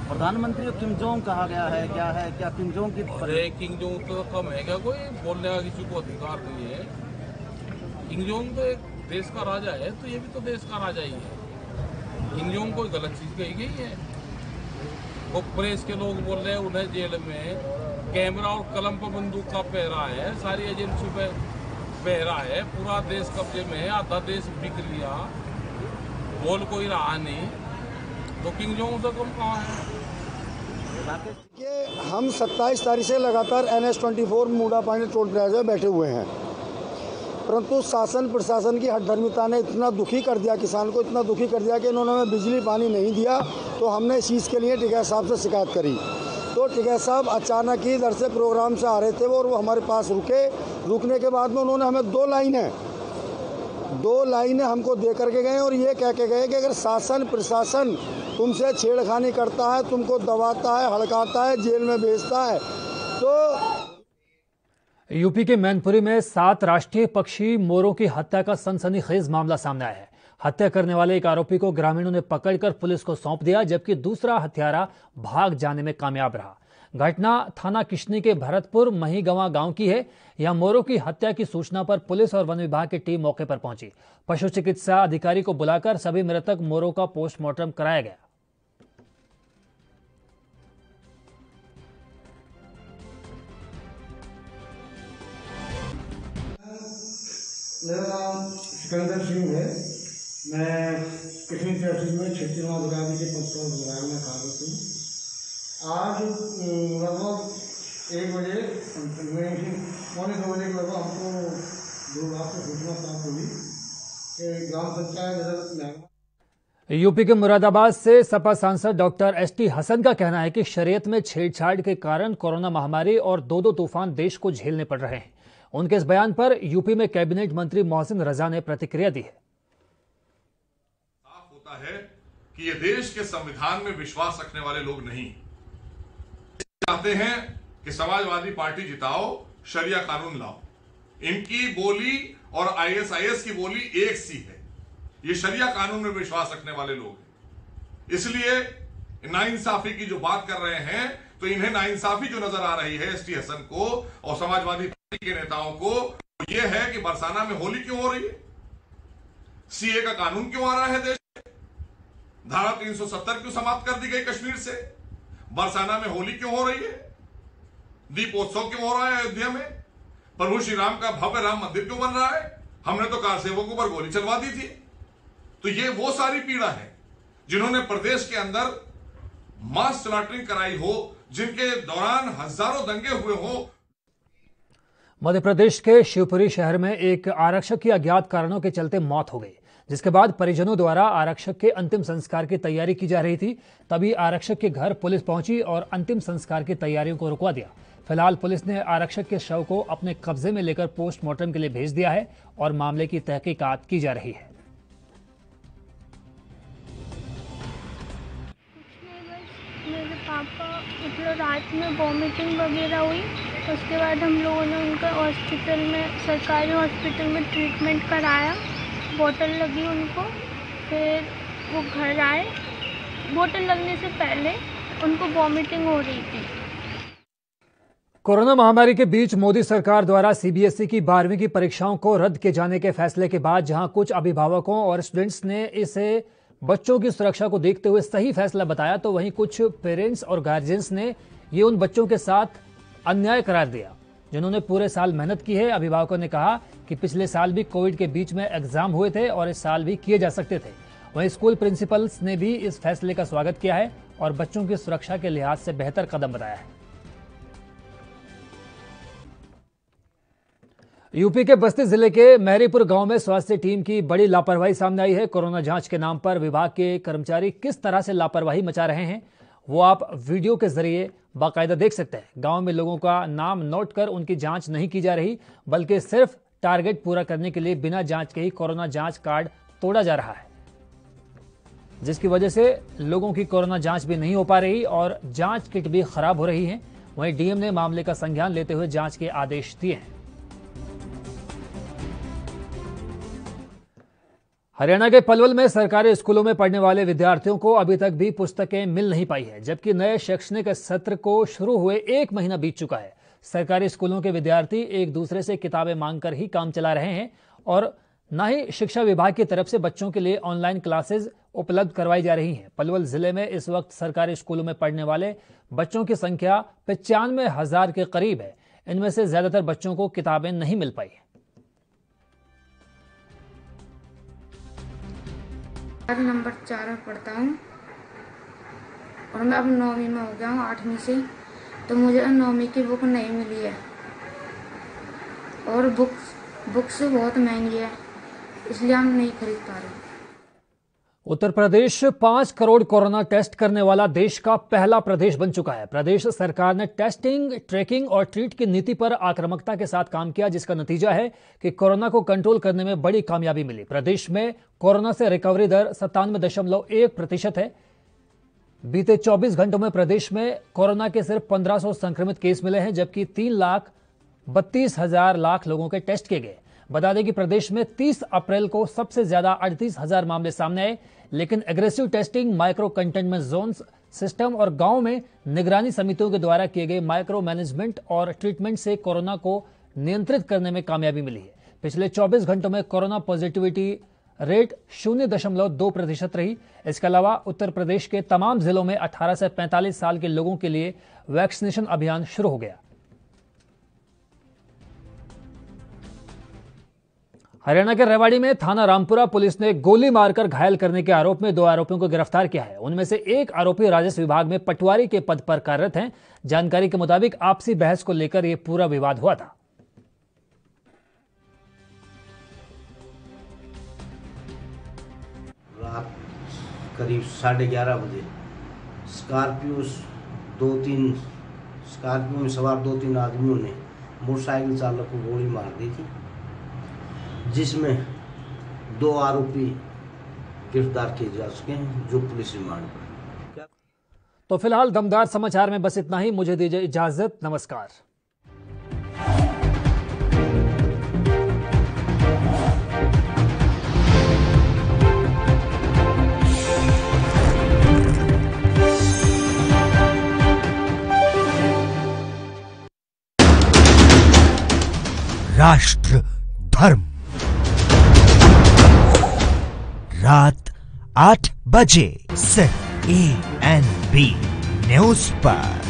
प्रधानमंत्री को किम जोंग कहा गया है, क्या है क्या किम जोंग की? अरे किम जोंग तो कम है क्या, कोई बोलने का किसी को अधिकार नहीं है। किम जोंग तो एक देश का राजा है, तो ये भी तो देश का राजा ही है। किम जोंग कोई गलत चीज कही गई है? वो प्रेस के लोग बोल रहे हैं उन्हें जेल में कैमरा और कलम पर बंदूक का पहरा है, सारी एजेंसी पे पहरा है, पूरा देश कब्जे में है, आधा देश बिक लिया, बोल कोई रहा नहीं, तो किम जोंग से कम कहाँ है? हम 27 तारीख से लगातार NH-24 मुंडा पांडे टोल प्लाजा में बैठे हुए हैं, परंतु शासन प्रशासन की हठधर्मिता ने इतना दुखी कर दिया, किसान को इतना दुखी कर दिया कि इन्होंने हमें बिजली पानी नहीं दिया। तो हमने इस चीज़ के लिए टिकैत साहब से शिकायत करी, तो टिकैत साहब अचानक ही इधर से प्रोग्राम से आ रहे थे और वो हमारे पास रुके। रुकने के बाद में उन्होंने हमें दो लाइनें हमको दे करके गए और ये कह के गए कि अगर शासन प्रशासन तुमसे छेड़खानी करता है, तुमको दबाता है, हड़काता है, जेल में भेजता है। तो यूपी के मैनपुरी में 7 राष्ट्रीय पक्षी मोरों की हत्या का सनसनीखेज मामला सामने आया है। हत्या करने वाले एक आरोपी को ग्रामीणों ने पकड़कर पुलिस को सौंप दिया, जबकि दूसरा हत्यारा भाग जाने में कामयाब रहा। घटना थाना किशनी के भरतपुर महीगंवा गांव की है। यहां मोरों की हत्या की सूचना पर पुलिस और वन विभाग की टीम मौके पर पहुंची। पशु चिकित्सा अधिकारी को बुलाकर सभी मृतक मोरों का पोस्टमार्टम कराया गया। मेरा नाम सिकंदर सिंह है। मैं किशनी तहसील में क्षेत्रीय अधिकारी के पद पर में कार्यरत हूँ। आज लगभग 1 बजे पौने 2 बजे के लगभग हमको दूरभाष से सूचना प्राप्त हुई कि ग्राम पंचायत यूपी के मुरादाबाद से सपा सांसद डॉक्टर ST हसन का कहना है कि शरीयत में छेड़छाड़ के कारण कोरोना महामारी और 2 तूफान देश को झेलने पड़ रहे हैं। उनके इस बयान पर यूपी में कैबिनेट मंत्री मोहसिन रजा ने प्रतिक्रिया दी है। साफ होता है कि ये देश के संविधान में विश्वास रखने वाले लोग नहीं चाहते हैं कि समाजवादी पार्टी जिताओ, शरिया कानून लाओ। इनकी बोली और ISIS की बोली एक सी है। ये शरिया कानून में विश्वास रखने वाले लोग हैं। इसलिए नाइंसाफी की जो बात कर रहे हैं, तो इन्हें नाइंसाफी जो नजर आ रही है ST हसन को और समाजवादी पार्टी के नेताओं को, ये है कि बरसाना में होली क्यों हो रही है, CA का कानून क्यों आ रहा है देश में, धारा 370 क्यों समाप्त कर दी गई कश्मीर से? बरसाना में होली क्यों हो रही है? दीपोत्सव क्यों हो रहा है अयोध्या में? प्रभु श्री राम का भव्य राम मंदिर क्यों बन रहा है? हमने तो कार सेवकों पर गोली चलवा दी थी। तो ये वो सारी पीड़ा है जिन्होंने प्रदेश के अंदर मास स्लॉटरिंग कराई हो, जिनके दौरान हजारों दंगे हुए हो। मध्य प्रदेश के शिवपुरी शहर में एक आरक्षक की अज्ञात कारणों के चलते मौत हो गई, जिसके बाद परिजनों द्वारा आरक्षक के अंतिम संस्कार की तैयारी की जा रही थी। तभी आरक्षक के घर पुलिस पहुंची और अंतिम संस्कार की तैयारियों को रुकवा दिया। फिलहाल पुलिस ने आरक्षक के शव को अपने कब्जे में लेकर पोस्टमार्टम के लिए भेज दिया है और मामले की तहकीकात की जा रही है। मेरे पापा मतलब रात में वॉमिटिंग वगैरह हुई, उसके बाद हम लोगों ने उनका हॉस्पिटल में, सरकारी हॉस्पिटल में ट्रीटमेंट कराया। बोतल लगी उनको, फिर वो घर आए। बोतल लगने से पहले उनको वॉमिटिंग हो रही थी। कोरोना महामारी के बीच मोदी सरकार द्वारा सीबीएसई की 12वीं की परीक्षाओं को रद्द किए जाने के फैसले के बाद जहां कुछ अभिभावकों और स्टूडेंट्स ने इसे बच्चों की सुरक्षा को देखते हुए सही फैसला बताया, तो वहीं कुछ पेरेंट्स और गार्जियंस ने ये उन बच्चों के साथ अन्याय करार दिया जिन्होंने पूरे साल मेहनत की है। अभिभावकों ने कहा कि पिछले साल भी कोविड के बीच में एग्जाम हुए थे और इस साल भी किए जा सकते थे। वहीं स्कूल प्रिंसिपल्स ने भी इस फैसले का स्वागत किया है और बच्चों की सुरक्षा के लिहाज से बेहतर कदम बताया है। यूपी के बस्ती जिले के महरीपुर गांव में स्वास्थ्य टीम की बड़ी लापरवाही सामने आई है। कोरोना जांच के नाम पर विभाग के कर्मचारी किस तरह से लापरवाही मचा रहे हैं वो आप वीडियो के जरिए बाकायदा देख सकते हैं। गांव में लोगों का नाम नोट कर उनकी जांच नहीं की जा रही, बल्कि सिर्फ टारगेट पूरा करने के लिए बिना जांच के ही कोरोना जांच कार्ड तोड़ा जा रहा है, जिसकी वजह से लोगों की कोरोना जांच भी नहीं हो पा रही और जांच किट भी खराब हो रही है। वहीं डीएम ने मामले का संज्ञान लेते हुए जांच के आदेश दिए हैं। हरियाणा के पलवल में सरकारी स्कूलों में पढ़ने वाले विद्यार्थियों को अभी तक भी पुस्तकें मिल नहीं पाई है, जबकि नए शैक्षणिक सत्र को शुरू हुए 1 महीना बीत चुका है। सरकारी स्कूलों के विद्यार्थी एक दूसरे से किताबें मांगकर ही काम चला रहे हैं और न ही शिक्षा विभाग की तरफ से बच्चों के लिए ऑनलाइन क्लासेस उपलब्ध करवाई जा रही हैं। पलवल जिले में इस वक्त सरकारी स्कूलों में पढ़ने वाले बच्चों की संख्या 95,000 के करीब है। इनमें से ज्यादातर बच्चों को किताबें नहीं मिल पाई। नंबर 4 में पढ़ता हूँ और मैं अब 9वीं में हो गया हूँ 8वीं से, तो मुझे 9वीं की बुक नहीं मिली है और बुक्स बहुत महंगी है, इसलिए हम नहीं खरीद पा रहे। उत्तर प्रदेश 5 करोड़ कोरोना टेस्ट करने वाला देश का पहला प्रदेश बन चुका है। प्रदेश सरकार ने टेस्टिंग, ट्रैकिंग और ट्रीट की नीति पर आक्रामकता के साथ काम किया, जिसका नतीजा है कि कोरोना को कंट्रोल करने में बड़ी कामयाबी मिली। प्रदेश में कोरोना से रिकवरी दर 97.1% है। बीते 24 घंटों में प्रदेश में कोरोना के सिर्फ 1500 संक्रमित केस मिले हैं, जबकि 3,32,000 लाख लोगों के टेस्ट किए गए। बता दें कि प्रदेश में 30 अप्रैल को सबसे ज्यादा 38,000 मामले सामने आए, लेकिन aggressive testing, micro containment zones system और गांव में निगरानी समितियों के द्वारा किए गए माइक्रो मैनेजमेंट और ट्रीटमेंट से कोरोना को नियंत्रित करने में कामयाबी मिली है। पिछले 24 घंटों में कोरोना पॉजिटिविटी रेट 0.2% रही। इसके अलावा उत्तर प्रदेश के तमाम जिलों में 18 से 45 साल के लोगों के लिए वैक्सीनेशन अभियान शुरू हो गया। हरियाणा के रेवाड़ी में थाना रामपुरा पुलिस ने गोली मारकर घायल करने के आरोप में 2 आरोपियों को गिरफ्तार किया है। उनमें से एक आरोपी राजस्व विभाग में पटवारी के पद पर कार्यरत हैं। जानकारी के मुताबिक आपसी बहस को लेकर यह पूरा विवाद हुआ था। रात करीब 11:30 बजे स्कॉर्पियो में सवार 2-3 आदमियों ने मोटरसाइकिल चालक को गोली मार दी थी, जिसमें 2 आरोपी गिरफ्तार किए जा चुके हैं, जो पुलिस रिमांड पर। तो फिलहाल दमदार समाचार में बस इतना ही। मुझे दीजिए इजाजत। नमस्कार। राष्ट्र धर्म, रात 8 बजे सिर्फ ANB न्यूज पर।